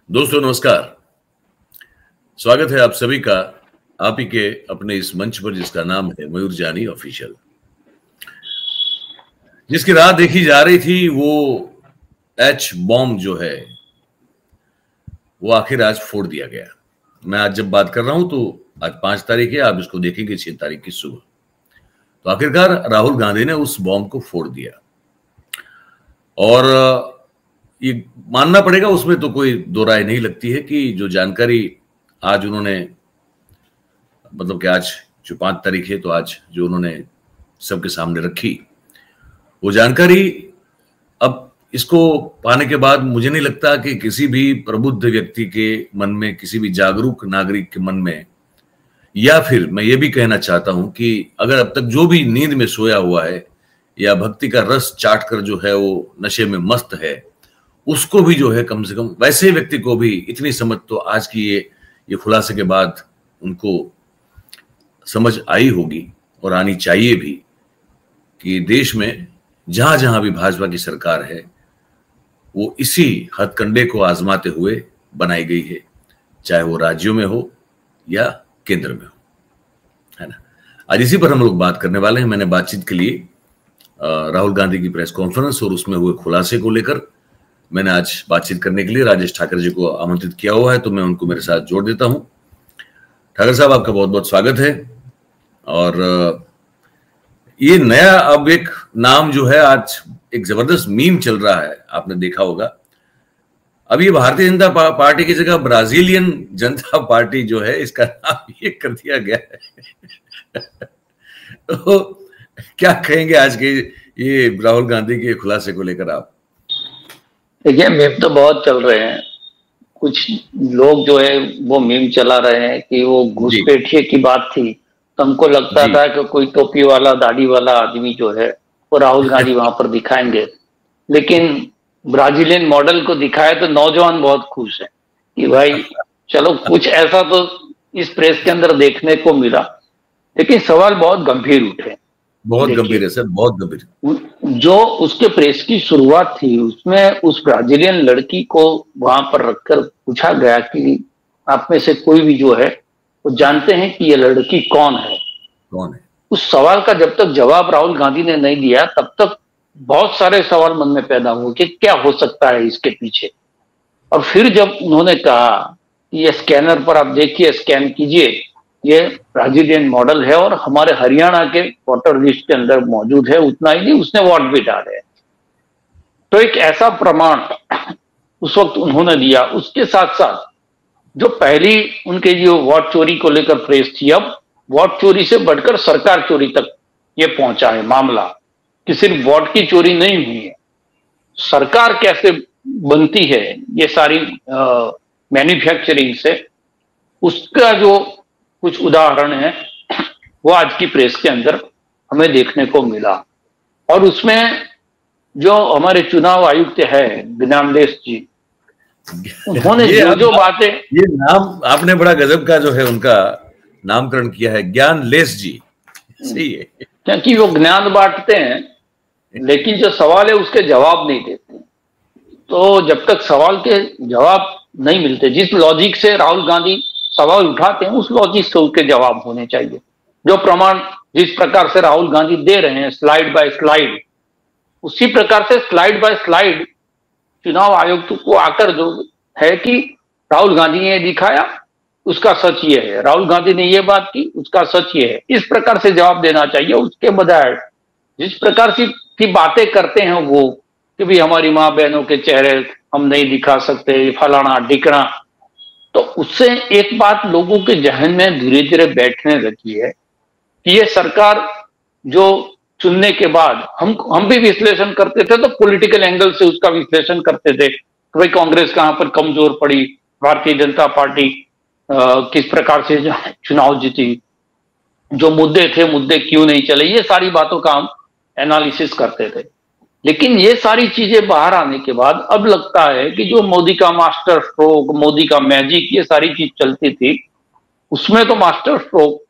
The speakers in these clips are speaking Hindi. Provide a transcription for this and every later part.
दोस्तों नमस्कार। स्वागत है आप सभी का आप ही के अपने इस मंच पर जिसका नाम है मयूर जानी ऑफिशियल। जिसकी राह देखी जा रही थी वो एच बॉम्ब जो है वो आखिर आज फोड़ दिया गया। मैं आज जब बात कर रहा हूं तो आज 5 तारीख है, आप इसको देखेंगे 6 तारीख की सुबह। तो आखिरकार राहुल गांधी ने उस बॉम्ब को फोड़ दिया और ये मानना पड़ेगा, उसमें तो कोई दो राय नहीं लगती है कि जो जानकारी आज उन्होंने, मतलब कि आज जो 5 तारीख है तो आज जो उन्होंने सबके सामने रखी वो जानकारी, अब इसको पाने के बाद मुझे नहीं लगता कि किसी भी प्रबुद्ध व्यक्ति के मन में, किसी भी जागरूक नागरिक के मन में, या फिर मैं ये भी कहना चाहता हूं कि अगर अब तक जो भी नींद में सोया हुआ है या भक्ति का रस चाट कर जो है वो नशे में मस्त है, उसको भी जो है कम से कम वैसे व्यक्ति को भी इतनी समझ तो आज की ये खुलासे के बाद उनको समझ आई होगी और आनी चाहिए भी कि देश में जहां जहां भी भाजपा की सरकार है वो इसी हथकंडे को आजमाते हुए बनाई गई है, चाहे वो राज्यों में हो या केंद्र में हो, है ना। आज इसी पर हम लोग बात करने वाले हैं। मैंने बातचीत के लिए राहुल गांधी की प्रेस कॉन्फ्रेंस और उसमें हुए खुलासे को लेकर मैंने आज बातचीत करने के लिए राजेश ठाकर जी को आमंत्रित किया हुआ है, तो मैं उनको मेरे साथ जोड़ देता हूं। ठाकर साहब, आपका बहुत बहुत स्वागत है। और ये नया अब एक नाम जो है, आज एक जबरदस्त मीम चल रहा है, आपने देखा होगा। अब ये भारतीय जनता पार्टी की जगह ब्राजीलियन जनता पार्टी जो है इसका नाम ये कर दिया गया है। तो क्या कहेंगे आज के ये राहुल गांधी के खुलासे को लेकर आप? देखिए, मीम तो बहुत चल रहे हैं। कुछ लोग जो है वो मीम चला रहे हैं कि वो घुसपैठिए की बात थी, तो हमको लगता था कि कोई टोपी वाला दाढ़ी वाला आदमी जो है वो राहुल गांधी वहां पर दिखाएंगे, लेकिन ब्राजीलियन मॉडल को दिखाए तो नौजवान बहुत खुश है कि भाई चलो कुछ ऐसा तो इस प्रेस के अंदर देखने को मिला। लेकिन सवाल बहुत गंभीर उठे, बहुत गंभीर है सर, बहुत गंभीर। जो उसके प्रेस की शुरुआत थी उसमें उस ब्राजीलियन लड़की को वहां पर रखकर पूछा गया कि आप में से कोई भी जो है वो जानते हैं कि ये लड़की कौन है? उस सवाल का जब तक जवाब राहुल गांधी ने नहीं दिया तब तक बहुत सारे सवाल मन में पैदा हुए कि क्या हो सकता है इसके पीछे। और फिर जब उन्होंने कहा कि ये स्कैनर पर आप देखिए, स्कैन कीजिए, ये ब्राजीलियन मॉडल है और हमारे हरियाणा के वोटर लिस्ट के अंदर मौजूद है, उतना ही नहीं उसने वोट भी डाले। तो एक ऐसा प्रमाण उस वक्त उन्होंने दिया। उसके साथ साथ जो पहली उनके जो वोट चोरी को लेकर प्रेस थी, अब वोट चोरी से बढ़कर सरकार चोरी तक ये पहुंचा है मामला, कि सिर्फ वोट की चोरी नहीं हुई है, सरकार कैसे बनती है ये सारी मैन्युफैक्चरिंग से, उसका जो कुछ उदाहरण है वो आज की प्रेस के अंदर हमें देखने को मिला। और उसमें जो हमारे चुनाव आयुक्त है ज्ञानलेस जी, उन्होंने जो बातें, ये नाम आपने बड़ा गजब का जो है उनका नामकरण किया है, ज्ञानलेस जी। सही है, क्योंकि वो ज्ञान बांटते हैं लेकिन जो सवाल है उसके जवाब नहीं देते। तो जब तक सवाल के जवाब नहीं मिलते, जिस लॉजिक से राहुल गांधी सवाल उठाते हैं उस लॉजिक से उसके जवाब होने चाहिए। जो प्रमाण जिस प्रकार से राहुल गांधी दे रहे हैं स्लाइड बाय स्लाइड, उसी प्रकार से स्लाइड बाय स्लाइड चुनाव आयोग को आकर जो है कि राहुल गांधी ने दिखाया उसका सच ये है, राहुल गांधी ने ये बात की उसका सच ये है, इस प्रकार से जवाब देना चाहिए। उसके बजाय जिस प्रकार से की बातें करते हैं वो कि भी हमारी माँ बहनों के चेहरे हम नहीं दिखा सकते, फलाना ढिकना, तो उससे एक बात लोगों के जहन में धीरे धीरे बैठने लगी है कि ये सरकार जो चुनने के बाद हम भी विश्लेषण करते थे, तो पॉलिटिकल एंगल से उसका विश्लेषण करते थे कि भाई कांग्रेस कहां पर कमजोर पड़ी, भारतीय जनता पार्टी किस प्रकार से चुनाव जीती, जो मुद्दे थे मुद्दे क्यों नहीं चले, ये सारी बातों का हम एनालिसिस करते थे। लेकिन ये सारी चीजें बाहर आने के बाद अब लगता है कि जो मोदी का मास्टर स्ट्रोक, मोदी का मैजिक, ये सारी चीज चलती थी, उसमें तो मास्टर स्ट्रोक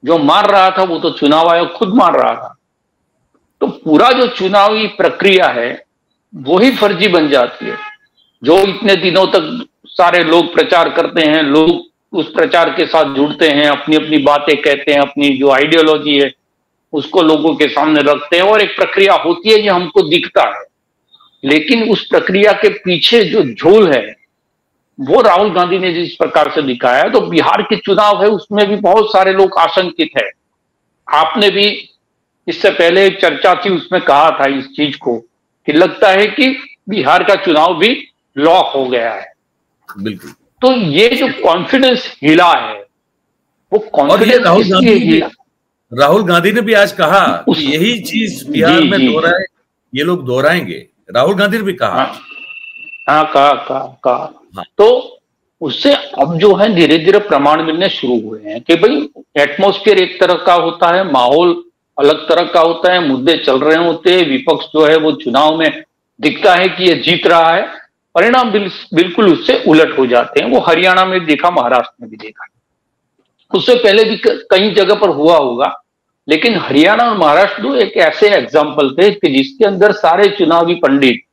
जो मार रहा था वो तो चुनाव आयोग खुद मार रहा था। तो पूरा जो चुनावी प्रक्रिया है वो ही फर्जी बन जाती है। जो इतने दिनों तक सारे लोग प्रचार करते हैं, लोग उस प्रचार के साथ जुड़ते हैं, अपनी अपनी बातें कहते हैं, अपनी जो आइडियोलॉजी है उसको लोगों के सामने रखते हैं और एक प्रक्रिया होती है, ये हमको दिखता है। लेकिन उस प्रक्रिया के पीछे जो झोल है वो राहुल गांधी ने जिस प्रकार से दिखाया है, तो बिहार के चुनाव है उसमें भी बहुत सारे लोग आशंकित है। आपने भी इससे पहले एक चर्चा थी उसमें कहा था इस चीज को कि लगता है कि बिहार का चुनाव भी लॉक हो गया है। बिल्कुल। तो ये जो कॉन्फिडेंस हिला है वो कॉन्फिडेंस राहुल गांधी ने भी आज कहा कि यही चीज बिहार में दोहराए, ये लोग दोहराएंगे। राहुल गांधी ने भी कहा। हाँ, कहा। हाँ। तो उससे अब जो है धीरे धीरे प्रमाण मिलने शुरू हुए हैं कि भाई एटमॉस्फेयर एक तरह का होता है, माहौल अलग तरह का होता है, मुद्दे चल रहे होते हैं, विपक्ष जो है वो चुनाव में दिखता है कि ये जीत रहा है, परिणाम बिल्कुल उससे उलट हो जाते हैं। वो हरियाणा में देखा, महाराष्ट्र में भी देखा, उससे पहले भी कई जगह पर हुआ होगा, लेकिन हरियाणा और महाराष्ट्र दो एक ऐसे एग्जाम्पल थे कि जिसके अंदर सारे चुनावी पंडित,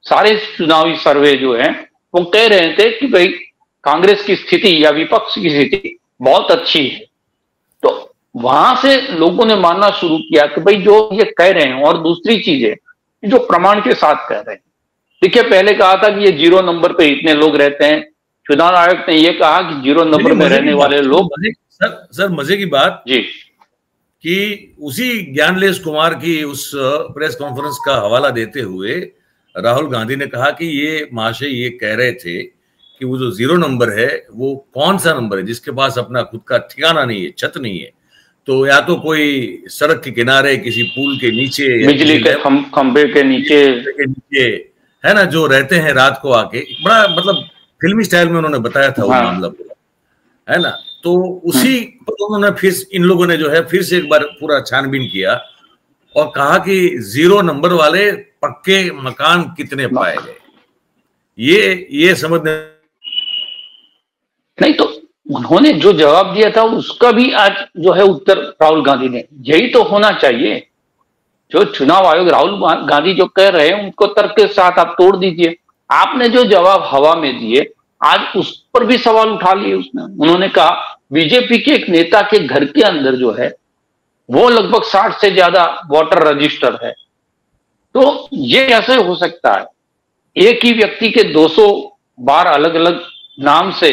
सारे चुनावी सर्वे जो है वो कह रहे थे कि भाई कांग्रेस की स्थिति या विपक्ष की स्थिति बहुत अच्छी है। तो वहां से लोगों ने मानना शुरू किया कि भाई जो ये कह रहे हैं, और दूसरी चीज है जो प्रमाण के साथ कह रहे हैं। देखिए, पहले कहा था कि ये 0 नंबर पे इतने लोग रहते हैं, चुनाव आयोग ने ये कहा कि 0 नंबर में रहने वाले लोग। सर मजे की बात जी कि उसी ज्ञानलेश कुमार की उस प्रेस कॉन्फ्रेंस का हवाला देते हुए राहुल गांधी ने कहा कि ये महाशय ये कह रहे थे कि वो जो 0 नंबर है वो कौन सा नंबर है जिसके पास अपना खुद का ठिकाना नहीं है, छत नहीं है, तो या तो कोई सड़क के किनारे, किसी पुल के नीचे, बिजली के खंबे के नीचे है ना, जो रहते हैं रात को आके। बड़ा मतलब फिल्मी स्टाइल में उन्होंने बताया था वो मामला पूरा, है ना। तो उसी पर उन्होंने फिर इन लोगों ने जो है फिर से एक बार पूरा छानबीन किया और कहा कि 0 नंबर वाले पक्के मकान कितने पाए गए, ये समझने नहीं। तो उन्होंने जो जवाब दिया था उसका भी आज जो है उत्तर राहुल गांधी ने, यही तो होना चाहिए। जो चुनाव आयोग राहुल गांधी जो कह रहे हैं उनको तर्क के साथ आप तोड़ दीजिए। आपने जो जवाब हवा में दिए आज उस पर भी सवाल उठा लिए उसने। उन्होंने कहा बीजेपी के एक नेता के घर के अंदर जो है वो लगभग 60 से ज्यादा वोटर रजिस्टर है। तो ये कैसे हो सकता है? एक ही व्यक्ति के 200 बार अलग अलग नाम से,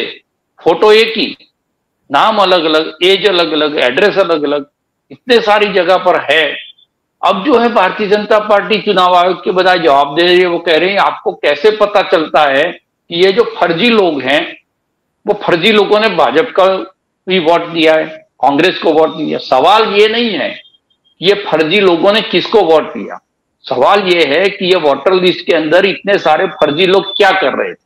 फोटो एक ही, नाम अलग अलग, एज अलग अलग, एड्रेस अलग अलग, इतने सारी जगह पर है। अब जो है भारतीय जनता पार्टी चुनाव आयोग के बजाय जवाब दे रही है। वो कह रही है आपको कैसे पता चलता है कि ये जो फर्जी लोग हैं वो फर्जी लोगों ने भाजपा का भी वोट दिया है, कांग्रेस को वोट दिया। सवाल ये नहीं है कि ये फर्जी लोगों ने किसको वोट दिया, सवाल ये है कि ये वोटर लिस्ट के अंदर इतने सारे फर्जी लोग क्या कर रहे थे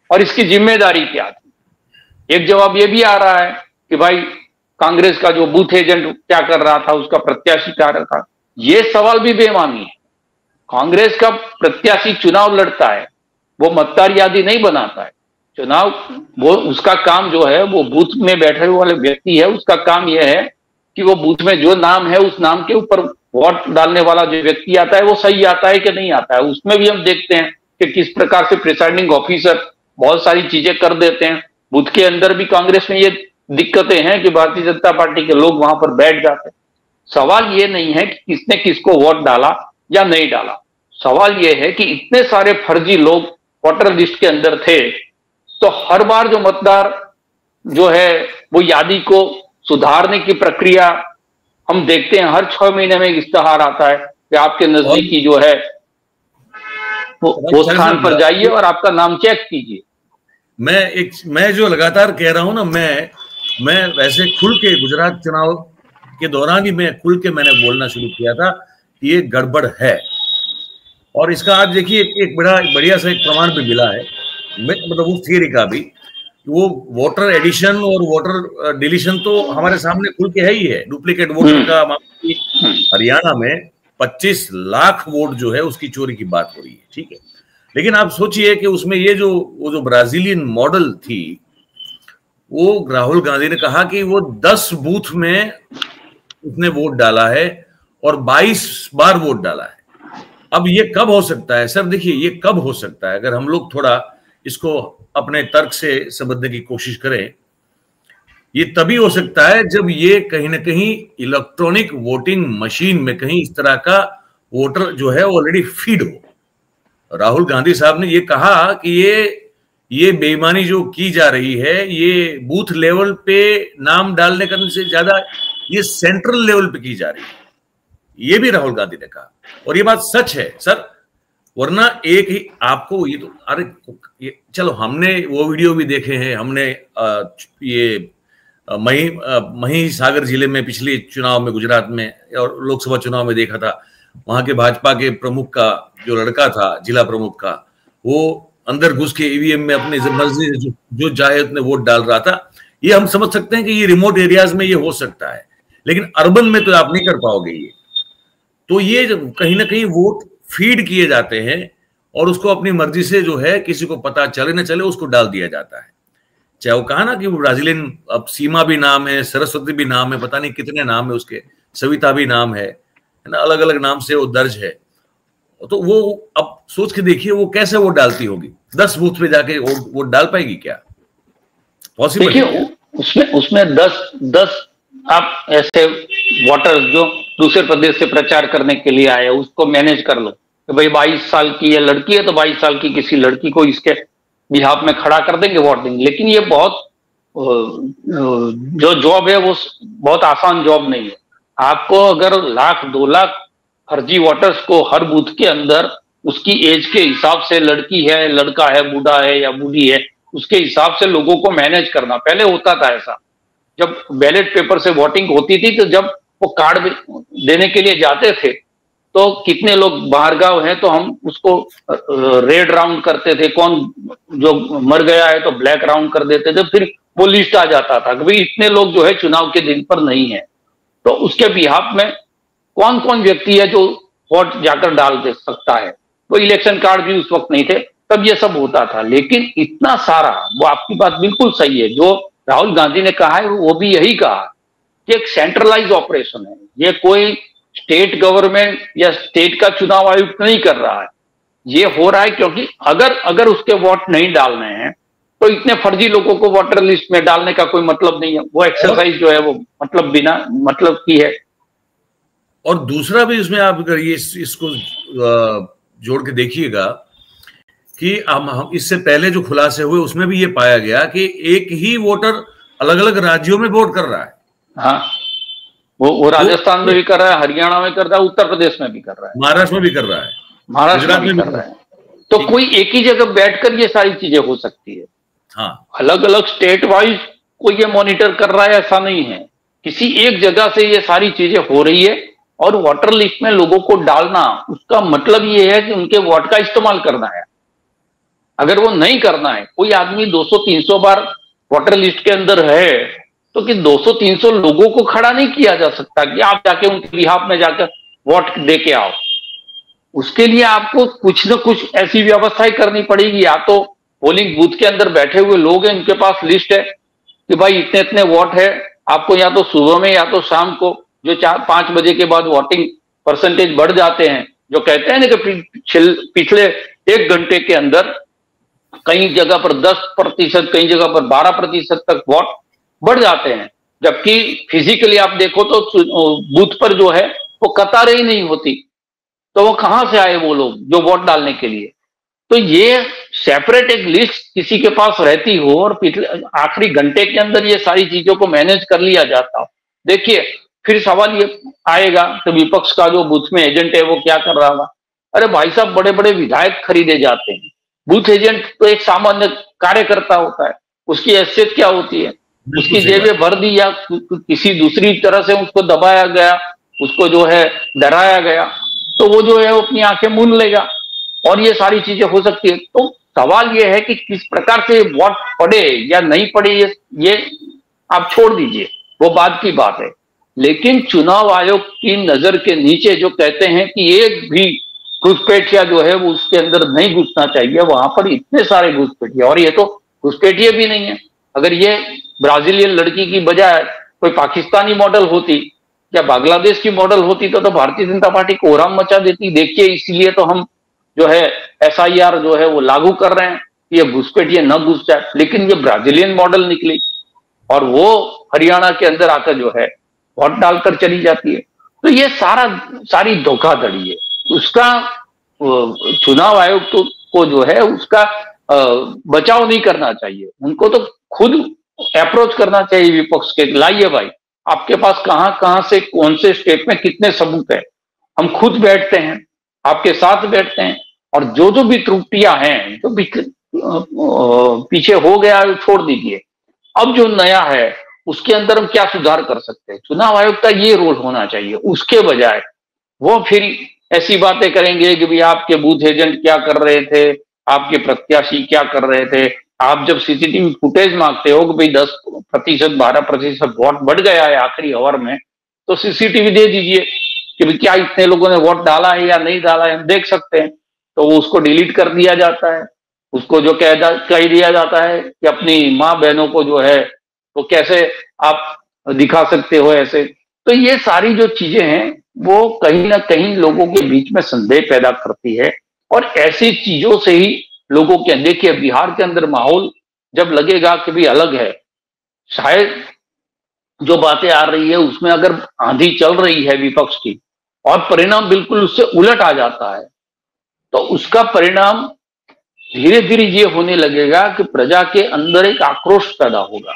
और इसकी जिम्मेदारी क्या थी। एक जवाब ये भी आ रहा है कि भाई कांग्रेस का जो बूथ एजेंट क्या कर रहा था, उसका प्रत्याशी क्या रखा। ये सवाल भी बेमानी है। कांग्रेस का प्रत्याशी चुनाव लड़ता है, वो मतदार यादी नहीं बनाता है। चुनाव वो उसका काम जो है वो बूथ में बैठे हुए वाले व्यक्ति है, उसका काम यह है कि वो बूथ में जो नाम है उस नाम के ऊपर वोट डालने वाला जो व्यक्ति आता है वो सही आता है कि नहीं आता है। उसमें भी हम देखते हैं कि किस प्रकार से प्रिसाइडिंग ऑफिसर बहुत सारी चीजें कर देते हैं। बूथ के अंदर भी कांग्रेस में ये दिक्कतें हैं कि भारतीय जनता पार्टी के लोग वहां पर बैठ जाते हैं। सवाल ये नहीं है कि किसने किसको वोट डाला या नहीं डाला, सवाल ये है कि इतने सारे फर्जी लोग वोटर लिस्ट के अंदर थे, तो हर बार जो मतदार जो है वो यादी को सुधारने की प्रक्रिया हम देखते हैं। हर 6 महीने में एक इश्तेहार आता है कि आपके नजदीकी जो है वो स्थान पर जाइए और आपका नाम चेक कीजिए। मैं जो लगातार कह रहा हूं ना, मैं वैसे खुल के गुजरात चुनाव के दौरान ही मैं खुल के मैंने बोलना शुरू किया था कि ये गड़बड़ है। और इसका आज देखिए एक बड़ा बढ़िया सा एक प्रमाण भी मिला है, मतलब उस थियरी का भी। वो वोटर एडिशन और वोटर डिलीशन तो हमारे सामने खुल के है ही है। डुप्लीकेट वोटर का हरियाणा में 25 लाख वोट जो है उसकी चोरी की बात हो रही है, ठीक है। लेकिन आप सोचिए कि उसमें ये वो जो ब्राजीलियन मॉडल थी, वो राहुल गांधी ने कहा कि वो 10 बूथ में उसने वोट डाला है और 22 बार वोट डाला है। अब ये कब हो सकता है सर? देखिए ये कब हो सकता है, अगर हम लोग थोड़ा इसको अपने तर्क से समझने की कोशिश करें, ये तभी हो सकता है जब ये कहीं ना कहीं इलेक्ट्रॉनिक वोटिंग मशीन में कहीं इस तरह का वोटर जो है ऑलरेडी फीड हो। राहुल गांधी साहब ने ये कहा कि ये बेईमानी जो की जा रही है, ये बूथ लेवल पे नाम डालने करने से ज्यादा ये सेंट्रल लेवल पे की जा रही है, ये भी राहुल गांधी ने कहा। और ये बात सच है सर, वरना एक ही आपको ये तो अरे चलो हमने वो वीडियो भी देखे हैं, हमने ये मही सागर जिले में पिछले चुनाव में गुजरात में और लोकसभा चुनाव में देखा था, वहां के भाजपा के प्रमुख का जो लड़का था, जिला प्रमुख का, वो अंदर घुस के ईवीएम में अपने मर्जी से जो चाहे उतने वोट डाल रहा था। ये हम समझ सकते हैं कि ये रिमोट एरियाज में ये हो सकता है, लेकिन अर्बन में तो आप नहीं कर पाओगे ये। तो ये कहीं ना कहीं वोट फीड किए जाते हैं और उसको अपनी मर्जी से जो है, किसी को पता चले न चले, उसको डाल दिया जाता है। चाहे वो कहा ना कि वो ब्राजीलियन, अब सीमा भी नाम है, सरस्वती भी नाम है, पता नहीं कितने नाम है उसके, सविता भी नाम है ना, अलग अलग नाम से वो दर्ज है। तो वो अब सोच के देखिए वो कैसे वोट डालती होगी, 10 बूथ पे जाके वोट डाल पाएगी क्या? पॉसिबल? देखिए उसमें 10 आप ऐसे वोटर जो दूसरे प्रदेश से प्रचार करने के लिए आए, उसको मैनेज कर लो कि भाई 22 साल की ये लड़की है तो 22 साल की किसी लड़की को इसके बिहाफ में खड़ा कर देंगे, वोट देंगे। लेकिन ये बहुत जो जॉब है वो बहुत आसान जॉब नहीं है। आपको अगर 1 लाख 2 लाख फर्जी वोटर्स को हर बूथ के अंदर उसकी एज के हिसाब से, लड़की है, लड़का है, बूढ़ा है या बूढ़ी है, उसके हिसाब से लोगों को मैनेज करना। पहले होता था ऐसा, जब बैलेट पेपर से वोटिंग होती थी तो जब वो कार्ड देने के लिए जाते थे तो कितने लोग बाहर गांव हैं तो हम उसको रेड राउंड करते थे, कौन जो मर गया है तो ब्लैक राउंड कर देते थे, फिर वो लिस्ट आ जाता था कि भाई इतने लोग जो है चुनाव के दिन पर नहीं है, तो उसके बिहाफ में कौन कौन व्यक्ति है जो वोट जाकर डाल दे सकता है। तो इलेक्शन कार्ड भी उस वक्त नहीं थे, तब ये सब होता था। लेकिन इतना सारा, वो आपकी बात बिल्कुल सही है, जो राहुल गांधी ने कहा है वो भी यही कहा कि एक सेंट्रलाइज ऑपरेशन है, ये कोई स्टेट गवर्नमेंट या स्टेट का चुनाव आयुक्त नहीं कर रहा है, ये हो रहा है क्योंकि अगर उसके वोट नहीं डालने हैं तो इतने फर्जी लोगों को वोटर लिस्ट में डालने का कोई मतलब नहीं है। वो एक्सरसाइज जो है वो मतलब बिना मतलब की है। और दूसरा भी इसमें आप अगर ये इसको जोड़ के देखिएगा कि हम इससे पहले जो खुलासे हुए उसमें भी ये पाया गया कि एक ही वोटर अलग अलग राज्यों में वोट कर रहा है। हाँ, वो राजस्थान में भी कर रहा है, हरियाणा में कर रहा है, उत्तर प्रदेश में भी कर रहा है, महाराष्ट्र में भी कर रहा है, महाराष्ट्र में भी कर रहा है। तो कोई एक ही जगह बैठकर ये सारी चीजें हो सकती है। हाँ, अलग अलग स्टेट वाइज कोई ये मॉनिटर कर रहा है ऐसा नहीं है, किसी एक जगह से ये सारी चीजें हो रही है। और वोटर लिस्ट में लोगों को डालना, उसका मतलब ये है कि उनके वोट का इस्तेमाल करना है। अगर वो नहीं करना है, कोई आदमी 200-300 बार वोटर लिस्ट के अंदर है तो कि 200-300 लोगों को खड़ा नहीं किया जा सकता कि आप जाके उनके बिहाफ में जाकर वोट दे के आओ। उसके लिए आपको कुछ न कुछ ऐसी व्यवस्थाएं करनी पड़ेगी। या तो पोलिंग बूथ के अंदर बैठे हुए लोग हैं, उनके पास लिस्ट है कि भाई इतने इतने वोट है, आपको या तो सुबह में या तो शाम को, जो 4-5 बजे के बाद वोटिंग परसेंटेज बढ़ जाते हैं, जो कहते हैं ना कि पिछले 1 घंटे के अंदर कई जगह पर 10%, कई जगह पर 12% तक वोट बढ़ जाते हैं, जबकि फिजिकली आप देखो तो बूथ पर जो है वो कतारें ही नहीं होती। तो वो कहां से आए वो लोग जो वोट डालने के लिए? तो ये सेपरेट एक लिस्ट किसी के पास रहती हो और पिछले आखिरी घंटे के अंदर ये सारी चीजों को मैनेज कर लिया जाता हो। देखिए फिर सवाल ये आएगा कि विपक्ष का जो बूथ में एजेंट है वो क्या कर रहा होगा। अरे भाई साहब, बड़े बड़े विधायक खरीदे जाते हैं, बूथ एजेंट तो एक सामान्य कार्यकर्ता होता है, उसकी हैसियत क्या होती है? उसकी जेबें भर दी या किसी दूसरी तरह से उसको दबाया गया, उसको जो है डराया गया, तो वो जो है वो अपनी आंखें मूंद लेगा और ये सारी चीजें हो सकती है। तो सवाल ये है कि किस प्रकार से वोट पड़े या नहीं पड़े, ये आप छोड़ दीजिए, वो बाद की बात है। लेकिन चुनाव आयोग की नजर के नीचे जो कहते हैं कि एक भी घुसपैठिया जो है वो उसके अंदर नहीं घुसना चाहिए, वहां पर इतने सारे घुसपैठिया, और ये तो घुसपैठिए भी नहीं है। अगर ये ब्राजीलियन लड़की की बजाय कोई पाकिस्तानी मॉडल होती या बांग्लादेश की मॉडल होती तो भारतीय जनता पार्टी कोहराम मचा देती। देखिए, इसलिए तो हम जो है SIR जो है वो लागू कर रहे हैं, कि ये घुसपैठिए न घुस जाए, लेकिन ये ब्राजीलियन मॉडल निकली और वो हरियाणा के अंदर आकर जो है वोट डालकर चली जाती है। तो ये सारी धोखाधड़ी है। उसका चुनाव आयोग को जो है उसका बचाव नहीं करना चाहिए, उनको तो खुद अप्रोच करना चाहिए विपक्ष के, लाइए भाई आपके पास कहां कहां से कौन से स्टेट में कितने सबूत है, हम खुद बैठते हैं आपके साथ बैठते हैं, और जो जो भी त्रुटियां हैं, जो भी पीछे हो गया छोड़ दीजिए, अब जो नया है उसके अंदर हम क्या सुधार कर सकते हैं। चुनाव आयोग का ये रोल होना चाहिए। उसके बजाय वो फिर ऐसी बातें करेंगे कि भाई आपके बूथ एजेंट क्या कर रहे थे, आपके प्रत्याशी क्या कर रहे थे। आप जब सीसीटीवी फुटेज मांगते हो कि भाई 10%, 12% वोट बढ़ गया है आखिरी ओवर में, तो सीसीटीवी दे दीजिए कि भाई क्या इतने लोगों ने वोट डाला है या नहीं डाला है, हम देख सकते हैं। तो वो उसको डिलीट कर दिया जाता है। उसको जो कह दिया जाता है कि अपनी माँ बहनों को जो है वो कैसे आप दिखा सकते हो ऐसे। तो ये सारी जो चीजें हैं वो कहीं ना कहीं लोगों के बीच में संदेह पैदा करती है, और ऐसी चीजों से ही लोगों के, देखिए बिहार के अंदर माहौल जब लगेगा कि भी अलग है, शायद जो बातें आ रही है उसमें अगर आंधी चल रही है विपक्ष की और परिणाम बिल्कुल उससे उलट आ जाता है, तो उसका परिणाम धीरे धीरे ये होने लगेगा कि प्रजा के अंदर एक आक्रोश पैदा होगा,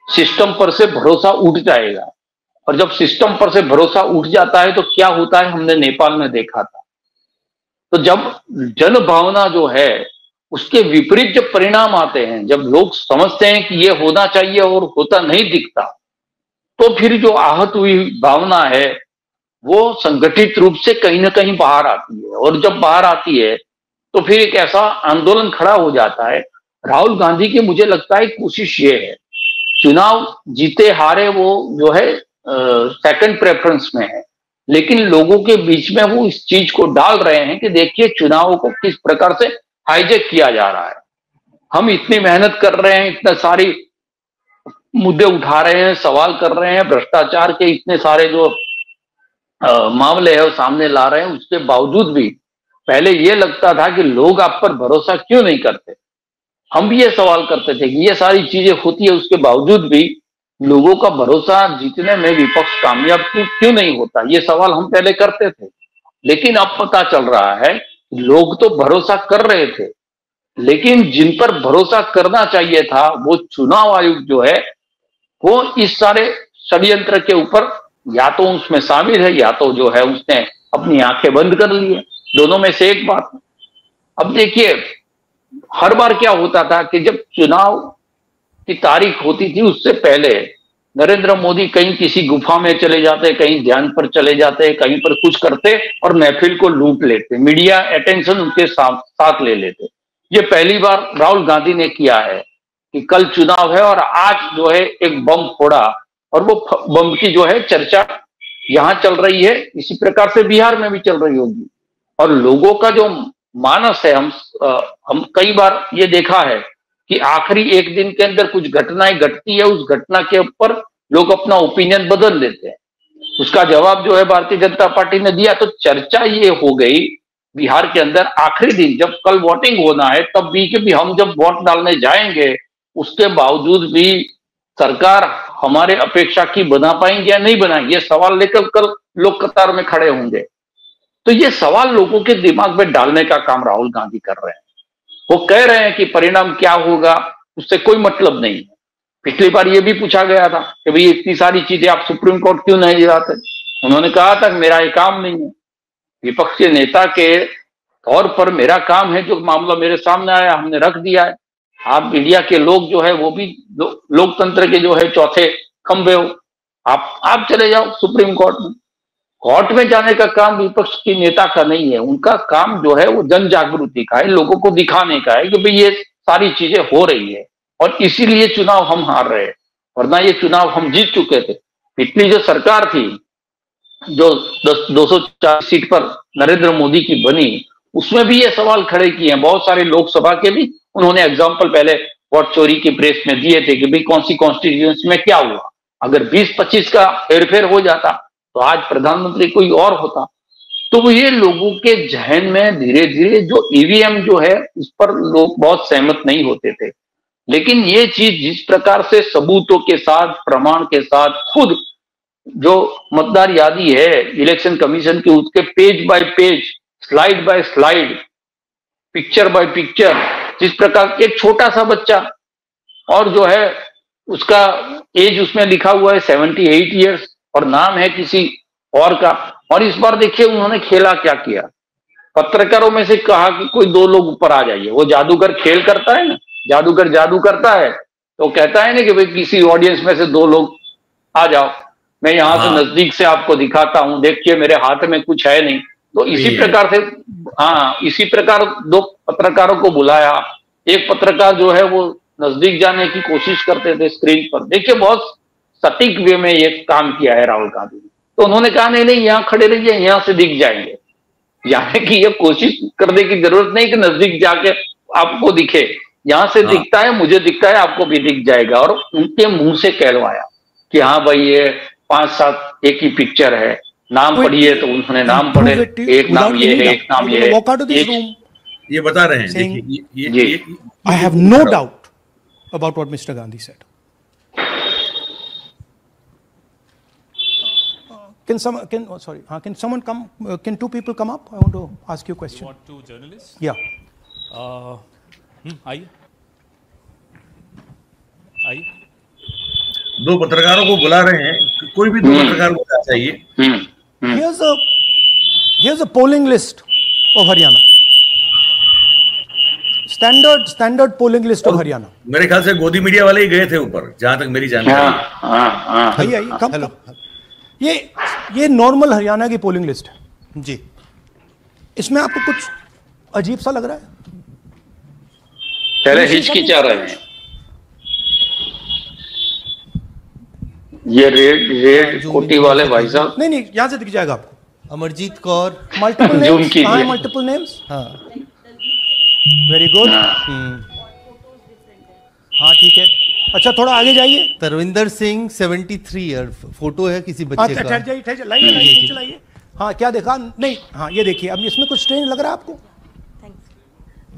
सिस्टम पर से भरोसा उठ जाएगा। और जब सिस्टम पर से भरोसा उठ जाता है तो क्या होता है, हमने नेपाल में देखा था। तो जब जन भावना जो है उसके विपरीत जब परिणाम आते हैं, जब लोग समझते हैं कि ये होना चाहिए और होता नहीं दिखता, तो फिर जो आहत हुई भावना है वो संगठित रूप से कहीं ना कहीं बाहर आती है। और जब बाहर आती है तो फिर एक ऐसा आंदोलन खड़ा हो जाता है। राहुल गांधी की मुझे लगता है कोशिश ये है, चुनाव जीते हारे वो जो है सेकंड प्रेफरेंस में है, लेकिन लोगों के बीच में वो इस चीज को डाल रहे हैं कि देखिए चुनाव को किस प्रकार से हाईजैक किया जा रहा है। हम इतनी मेहनत कर रहे हैं, इतने सारी मुद्दे उठा रहे हैं, सवाल कर रहे हैं, भ्रष्टाचार के इतने सारे जो मामले है वो सामने ला रहे हैं, उसके बावजूद भी पहले ये लगता था कि लोग आप पर भरोसा क्यों नहीं करते। हम भी ये सवाल करते थे कि ये सारी चीजें होती है, उसके बावजूद भी लोगों का भरोसा जीतने में विपक्ष कामयाब क्यों नहीं होता, ये सवाल हम पहले करते थे। लेकिन अब पता चल रहा है लोग तो भरोसा कर रहे थे, लेकिन जिन पर भरोसा करना चाहिए था वो चुनाव आयोग जो है वो इस सारे षड्यंत्र के ऊपर या तो उसमें शामिल है या तो जो है उसने अपनी आंखें बंद कर ली है, दोनों में से एक बात। अब देखिए हर बार क्या होता था कि जब चुनाव की तारीख होती थी उससे पहले नरेंद्र मोदी कहीं किसी गुफा में चले जाते, कहीं ध्यान पर चले जाते, कहीं पर कुछ करते और महफिल को लूट लेते, मीडिया अटेंशन उनके साथ ले लेते। ये पहली बार राहुल गांधी ने किया है कि कल चुनाव है और आज जो है एक बम फोड़ा, और वो बम की जो है चर्चा यहां चल रही है, इसी प्रकार से बिहार में भी चल रही होगी। और लोगों का जो मानस है, हम कई बार ये देखा है कि आखिरी एक दिन के अंदर कुछ घटनाएं घटती है, उस घटना के ऊपर लोग अपना ओपिनियन बदल देते हैं। उसका जवाब जो है भारतीय जनता पार्टी ने दिया। तो चर्चा ये हो गई बिहार के अंदर आखिरी दिन जब कल वोटिंग होना है तब भी कि हम जब वोट डालने जाएंगे उसके बावजूद भी सरकार हमारे अपेक्षा की बना पाएंगे या नहीं बनाएंगे, ये सवाल लेकर कल लोग कतार में खड़े होंगे। तो ये सवाल लोगों के दिमाग में डालने का काम राहुल गांधी कर रहे हैं। वो कह रहे हैं कि परिणाम क्या होगा उससे कोई मतलब नहीं है। पिछली बार ये भी पूछा गया था कि भाई इतनी सारी चीजें आप सुप्रीम कोर्ट क्यों नहीं जाते, उन्होंने कहा था कि मेरा ये काम नहीं है, विपक्ष के नेता के तौर पर मेरा काम है, जो मामला मेरे सामने आया हमने रख दिया है। आप मीडिया के लोग जो है वो भी लोकतंत्र के जो है चौथे खंभे हो, आप चले जाओ सुप्रीम कोर्ट में। कोर्ट में जाने का काम विपक्ष के नेता का नहीं है, उनका काम जो है वो जन जागृति का है, लोगों को दिखाने का है कि भाई ये सारी चीजें हो रही है और इसीलिए चुनाव हम हार रहे हैं, वरना ये चुनाव हम जीत चुके थे। पिछली जो सरकार थी जो 240 सीट पर नरेंद्र मोदी की बनी, उसमें भी ये सवाल खड़े किए हैं, बहुत सारे लोकसभा के भी उन्होंने एग्जाम्पल पहले वोट चोरी के प्रेस में दिए थे कि भाई कौन सी कॉन्स्टिट्यूएंसी में क्या हुआ, अगर 20-25 का हेरफेर हो जाता तो आज प्रधानमंत्री कोई और होता। तो वो ये लोगों के जहन में धीरे धीरे जो ईवीएम जो है उस पर लोग बहुत सहमत नहीं होते थे, लेकिन ये चीज जिस प्रकार से सबूतों के साथ, प्रमाण के साथ, खुद जो मतदार यादी है इलेक्शन कमीशन की, उसके page by page, slide by slide, picture by picture, जिस प्रकार एक छोटा सा बच्चा और जो है उसका एज उसमें लिखा हुआ है 78 ईयर्स और नाम है किसी और का। और इस बार देखिए उन्होंने खेला क्या किया, पत्रकारों में से कहा कि कोई 2 लोग ऊपर आ जाइए। वो जादूगर खेल करता है ना, जादूगर जादू करता है तो कहता है ना कि भाई किसी ऑडियंस में से 2 लोग आ जाओ, मैं यहां से नजदीक से आपको दिखाता हूं, देखिए मेरे हाथ में कुछ है नहीं। तो इसी प्रकार से इसी प्रकार 2 पत्रकारों को बुलाया। एक पत्रकार जो है वो नजदीक जाने की कोशिश करते थे स्क्रीन पर। देखिए बहुत सटीक वे में ये काम किया है राहुल गांधी। तो उन्होंने कहा नहीं नहीं यहाँ खड़े रहिए, यहाँ से दिख जाएंगे। जाने की ये कोशिश करने की जरूरत नहीं कि नजदीक जाके आपको दिखे, यहां से दिखता है, मुझे दिखता है, आपको भी दिख जाएगा। और उनके मुंह से कहलवाया कि हाँ भाई ये 5-7 एक ही पिक्चर है, नाम पढ़िए। तो उन्होंने नाम पढ़े, एक नाम ये है, एक नाम ये है, ये बता रहे हैं। देखिए I have no doubt about what Mr. Gandhi said. Can someone come? Can 2 people come up? I want to ask you a question. You want 2 journalists? Yeah. आइए 2 पत्रकारों को बुला रहे हैं, कोई भी 2 पत्रकार बुला चाहिए। Here's a polling list of Haryana. Standard polling list of Haryana. मेरे ख्याल से गोदी मीडिया वाले ही गए थे ऊपर, जहां तक मेरी जानकारी है। आइए कम। ये नॉर्मल हरियाणा की पोलिंग लिस्ट है जी। इसमें आपको कुछ अजीब सा लग रहा है? पहले हिचकिचा रहे हैं। ये रेड कोटी वाले भाई साहब, नहीं यहां से दिख जाएगा आपको। Amarjeet Kaur, multiple names. हाँ वेरी गुड। हाँ ठीक है। अच्छा थोड़ा आगे जाइए। तरविंदर सिंह 73 ईयर, फोटो है किसी बच्चे का। ठहर जाइए लाइए। हाँ क्या देखा? नहीं हाँ ये देखिए, अब इसमें कुछ स्ट्रेंज लग रहा है आपको?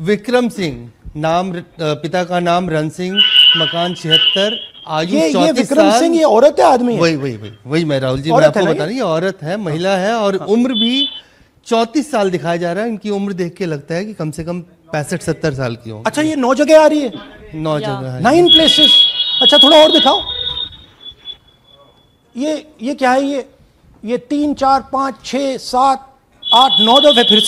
विक्रम सिंह, नाम पिता का नाम रन सिंह, मकान 76, आयु 34 विक्रम सिंह ये औरत है आदमी है? वही मैं राहुल जी मैं आपको बता रही हूँ, औरत है, महिला है। और उम्र भी 34 साल दिखाया जा रहा है। इनकी उम्र देख के लगता है कि कम से कम 65-70 साल की हो। अच्छा ये 9 जगह आ रही है? 9 जगह है, 9 प्लेसेस। अच्छा थोड़ा और दिखाओ। ये क्या है? ये 3, 4, 5, 6, 7, 8, 9 दफे फिर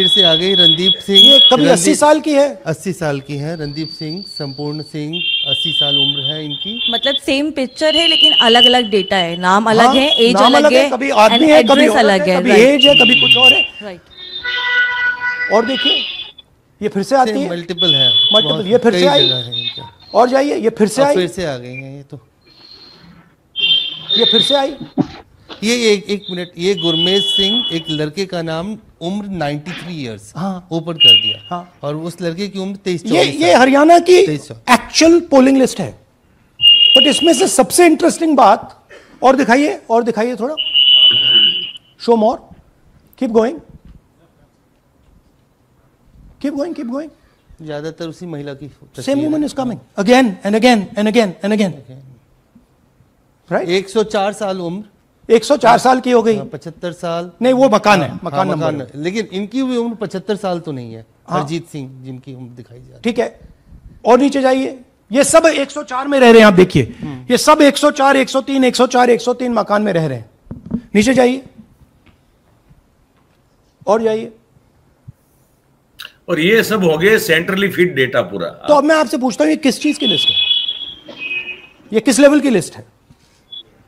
से आ गई। रणदीप सिंह, ये कभी 80 साल की है? 80 साल की है। रणदीप सिंह, संपूर्ण सिंह, 80 साल उम्र है इनकी। मतलब सेम पिक्चर है लेकिन अलग अलग डेटा है, नाम अलग है, एज अलग है, कभी आदमी है, कभी अलग है, कभी एज है, कभी कुछ और है। राइट। और देखिए ये फिर से आती है, मल्टीपल है, मल्टीपल। ये फिर से आई और जाइए, ये फिर से आई, फिर से आ गई है। ये फिर से आई। ये एक मिनट, ये गुरमेज सिंह, एक लड़के का नाम, उम्र 93 ईयर्स, ऊपर कर दिया। हाँ। और उस लड़के की उम्र 23। ये हरियाणा की एक्चुअल पोलिंग लिस्ट है। बट इसमें से सबसे इंटरेस्टिंग बात, और दिखाइए थोड़ा, शो मोर, कीप गोइंग। ज्यादातर उसी महिला की same woman is coming again and again. Right. 104 साल उम्र, 104 साल की हो गई। 75 साल नहीं वो मकान है, मकान नंबर। लेकिन इनकी भी उम्र 75 साल तो नहीं है। हरजीत सिंह जिनकी उम्र दिखाई जा रही है। ठीक है, और नीचे जाइए। ये सब 104 में रह रहे हैं, आप देखिए ये सब 104, 103, 104, 103 मकान में रह रहे हैं। नीचे जाइए और जाइए। और ये सब हो गए सेंट्रली फीड डेटा पूरा। तो अब मैं आपसे पूछता हूं ये किस चीज की लिस्ट है? ये किस लेवल की लिस्ट है?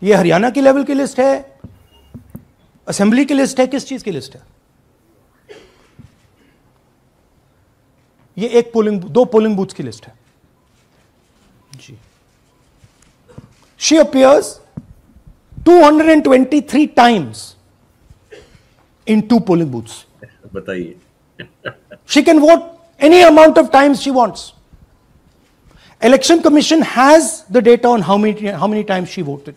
ये हरियाणा की लेवल की लिस्ट है, असेंबली की लिस्ट है, किस चीज की लिस्ट है? ये दो पोलिंग बूथ की लिस्ट है जी। She appears 223 times in 2 polling booths. बताइए। She can vote any amount of times she wants. Election Commission has the data on how many times she voted.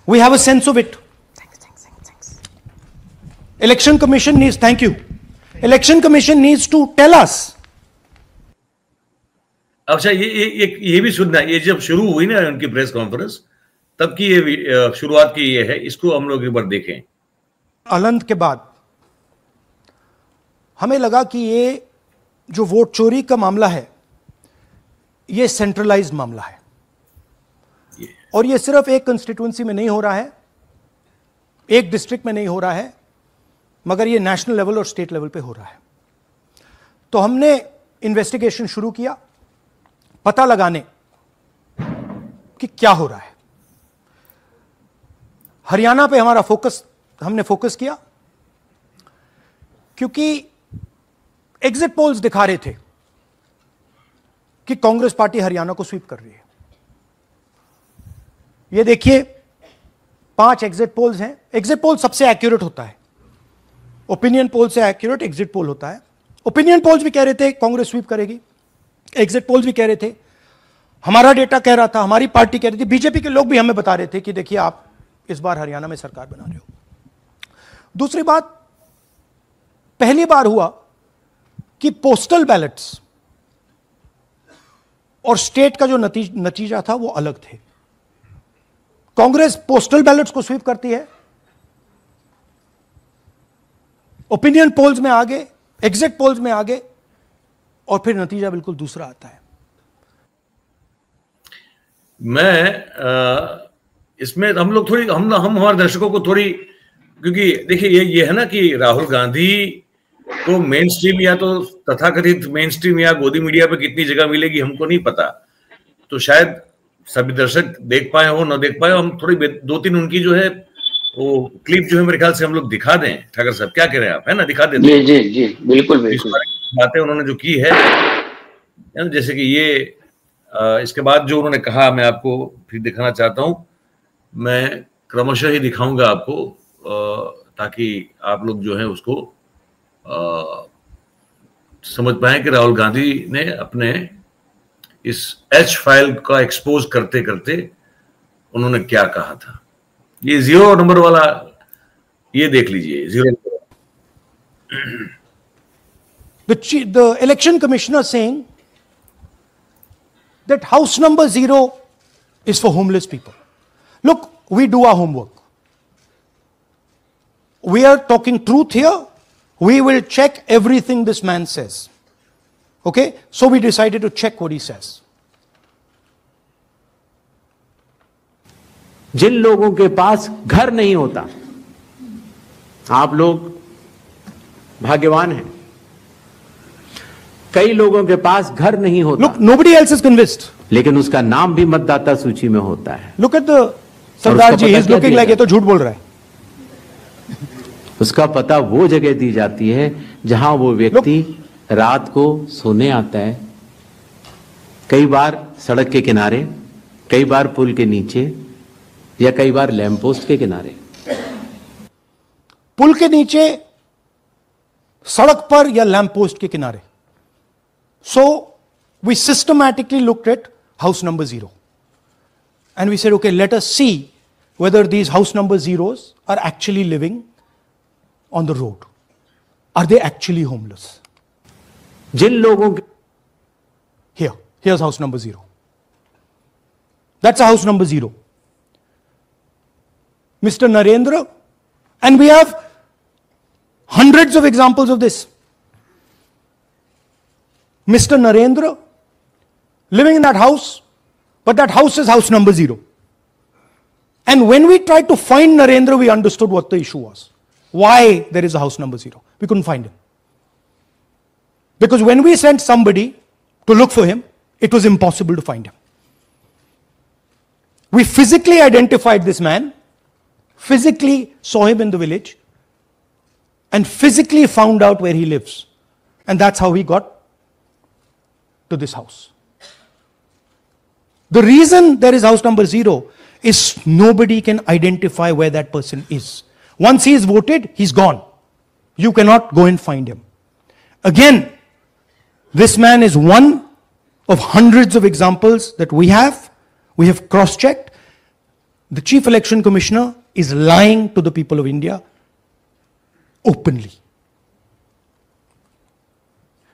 We have a sense of it. Election Commission needs, thank you. Election Commission needs to tell us. अच्छा, ये भी सुनना, ये जब शुरू हुई ना उनकी प्रेस कॉन्फ्रेंस, तब की ये शुरुआत की ये है, इसको हम लोग एक बार देखें। अलंत के बाद हमें लगा कि ये जो वोट चोरी का मामला है, ये सेंट्रलाइज्ड मामला है, और ये सिर्फ एक कंस्टिट्यूएंसी में नहीं हो रहा है, एक डिस्ट्रिक्ट में नहीं हो रहा है, मगर ये नेशनल लेवल और स्टेट लेवल पे हो रहा है। तो हमने इन्वेस्टिगेशन शुरू किया, पता लगाने कि क्या हो रहा है। हरियाणा पे हमने फोकस किया, क्योंकि एग्जिट पोल्स दिखा रहे थे कि कांग्रेस पार्टी हरियाणा को स्वीप कर रही है। ये देखिए 5 एग्जिट पोल्स हैं। एग्जिट पोल सबसे एक्यूरेट होता है, ओपिनियन पोल से एक्यूरेट एग्जिट पोल होता है। ओपिनियन पोल्स भी कह रहे थे कांग्रेस स्वीप करेगी, एग्जिट पोल्स भी कह रहे थे, हमारा डेटा कह रहा था, हमारी पार्टी कह रही थी, बीजेपी के लोग भी हमें बता रहे थे कि देखिए आप इस बार हरियाणा में सरकार बना रहे हो। दूसरी बात, पहली बार हुआ कि पोस्टल बैलेट्स और स्टेट का जो नतीजा था वो अलग थे। कांग्रेस पोस्टल बैलेट्स को स्वीप करती है, ओपिनियन पोल्स में आगे, एग्जिट पोल्स में आगे, और फिर नतीजा बिल्कुल दूसरा आता है। मैं इसमें हम लोग थोड़ी हम हमारे दर्शकों को थोड़ी, क्योंकि देखिए ये है ना कि राहुल गांधी को मेन स्ट्रीम या तो तथाकथित मेन स्ट्रीम या गोदी मीडिया पे कितनी जगह मिलेगी हमको नहीं पता, तो शायद सभी दर्शक देख पाए हो ना देख पाए हो। हम थोड़ी 2-3 उनकी जो है वो क्लिप जो है मेरे ख्याल से हम लोग दिखा दें। ठाकर साहब क्या कह रहे हैं आप, है ना, दिखा देते हैं। जी जी बिल्कुल बिल्कुल। बातें उन्होंने जो की है, जैसे कि ये इसके बाद जो उन्होंने कहा, मैं आपको फिर दिखाना चाहता हूं। मैं क्रमशः ही दिखाऊंगा आपको, ताकि आप लोग जो है उसको समझ पाए कि राहुल गांधी ने अपने इस एच फाइल का एक्सपोज करते करते उन्होंने क्या कहा था। ये 0 नंबर वाला, ये देख लीजिए 0 number. The election commissioner saying that house number 0 is for homeless people. Look, we do our homework. We are talking truth here. We will check everything this man says. Okay? So we decided to check what he says. जिन लोगों के पास घर नहीं होता, आप लोग भाग्यवान हैं। कई लोगों के पास घर नहीं होता। Look, nobody else is convinced. लेकिन उसका नाम भी मतदाता सूची में होता है। Look at the Sardar ji, he is looking like ये तो झूठ बोल रहा है। उसका पता वो जगह दी जाती है जहां वो व्यक्ति रात को सोने आता है, कई बार सड़क के किनारे, कई बार पुल के नीचे, या कई बार लैंप पोस्ट के किनारे। पुल के नीचे, सड़क पर, या लैंप पोस्ट के किनारे। So we systematically looked at house number 0 and we said, okay, let us see whether these house number 0s are actually living on the road. Are they actually homeless? जिन लोगों के here's house number 0. That's a house number 0. Mr. Narendra, and we have hundreds of examples of this. Mr. Narendra living in that house, but that house is house number 0. And when we tried to find Narendra, we understood what the issue was. Why there is a house number 0. We couldn't find him. Because when we sent somebody to look for him, it was impossible to find him. We physically identified this man, physically saw him in the village, and physically found out where he lives. And that's how we got to this house. The reason there is house number 0 is nobody can identify where that person is. Once he is voted, he's gone. You cannot go and find him. Again, this man is one of hundreds of examples that we have. We have cross-checked. The Chief Election Commissioner is lying to the people of India. openly.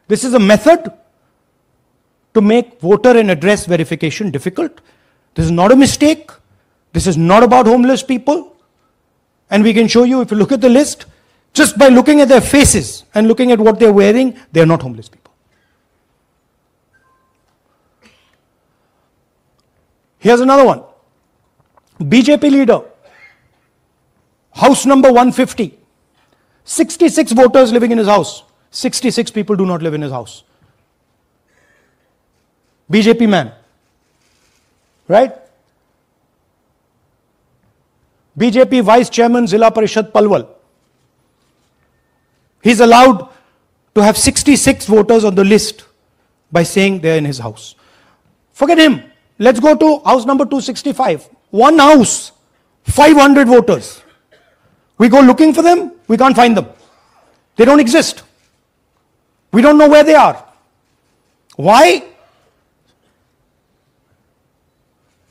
This is a method to make voter and address verification difficult. This is not a mistake. This is not about homeless people. And we can show you, if you look at the list, just by looking at their faces and looking at what they're wearing, they're not homeless people. Here's another one. BJP leader, house number 150. 66 voters living in his house. 66 people do not live in his house. BJP man. Right? BJP Vice Chairman Zilla Parishad Palwal. He's allowed to have 66 voters on the list by saying they're in his house. Forget him. Let's go to house number 265. One house, 500 voters. We go looking for them, we can't find them. They don't exist. We don't know where they are. Why?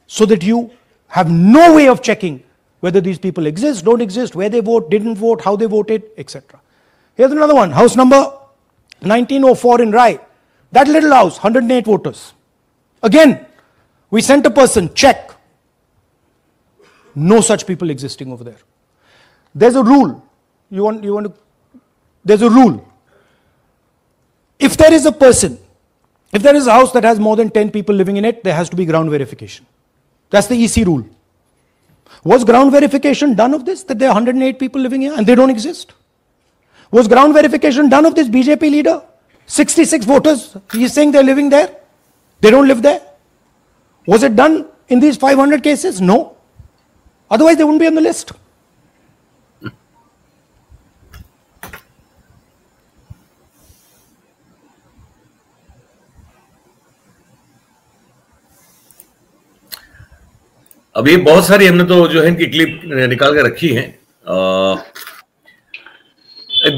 So that you have no way of checking whether these people exist, don't exist, where they vote, didn't vote, how they voted, etc. Here's another one, house number 1904 in Rai. That little house, 108 voters. Again, we sent a person, check. No such people existing over there. There's a rule. There's a rule. If there is a person, if there is a house that has more than 10 people living in it, there has to be ground verification. That's the EC rule. Was ground verification done of this, that there are 108 people living here and they don't exist? Was ground verification done of this BJP leader? 66 voters, he's saying they're living there. They don't live there. Was it done in these 500 cases? No. Otherwise they wouldn't be on the list. अभी बहुत सारी हमने तो जो है इनकी क्लिप निकाल के रखी है।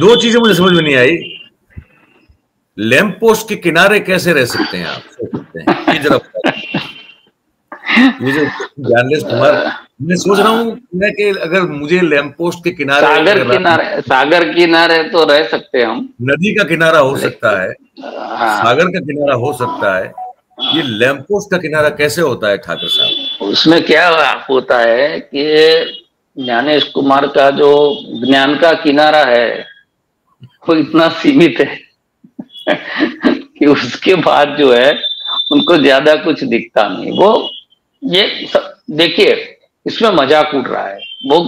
दो चीजें मुझे समझ में नहीं आई। लैंप पोस्ट के किनारे कैसे रह सकते हैं आप, सोच सकते हैं? ये जरा ये जो जर्नलिस्ट कुमार, मैं सोच रहा हूँ कि अगर मुझे लैंप पोस्ट के किनारे, सागर किनारे तो रह सकते हैं हम, नदी का किनारा हो सकता है, सागर का किनारा हो सकता है, ये लैंप पोस्ट का किनारा कैसे होता है ठाकर साहब? उसमें क्या होता है कि ज्ञानेश कुमार का जो ज्ञान का किनारा है वो इतना सीमित है कि उसके बाद जो है उनको ज्यादा कुछ दिखता नहीं। वो ये देखिए, इसमें मजाक उड़ रहा है। वो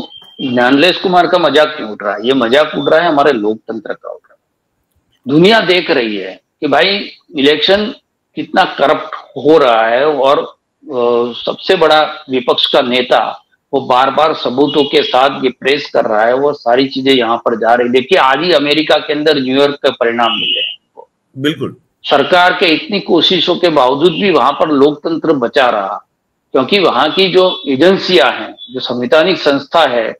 ज्ञानेश कुमार का मजाक क्यों उड़ रहा है? ये मजाक उड़ रहा है हमारे लोकतंत्र का उड़ रहा है। दुनिया देख रही है कि भाई इलेक्शन कितना करप्ट हो रहा है और सबसे बड़ा विपक्ष का नेता वो बार बार सबूतों के साथ ये प्रेस कर रहा है। वो सारी चीजें यहाँ पर जा रही। देखिए आज ही अमेरिका के अंदर न्यूयॉर्क के परिणाम मिले हैं। बिल्कुल सरकार के इतनी कोशिशों के बावजूद भी वहां पर लोकतंत्र बचा रहा, क्योंकि वहां की जो एजेंसियां हैं, जो संवैधानिक संस्था है,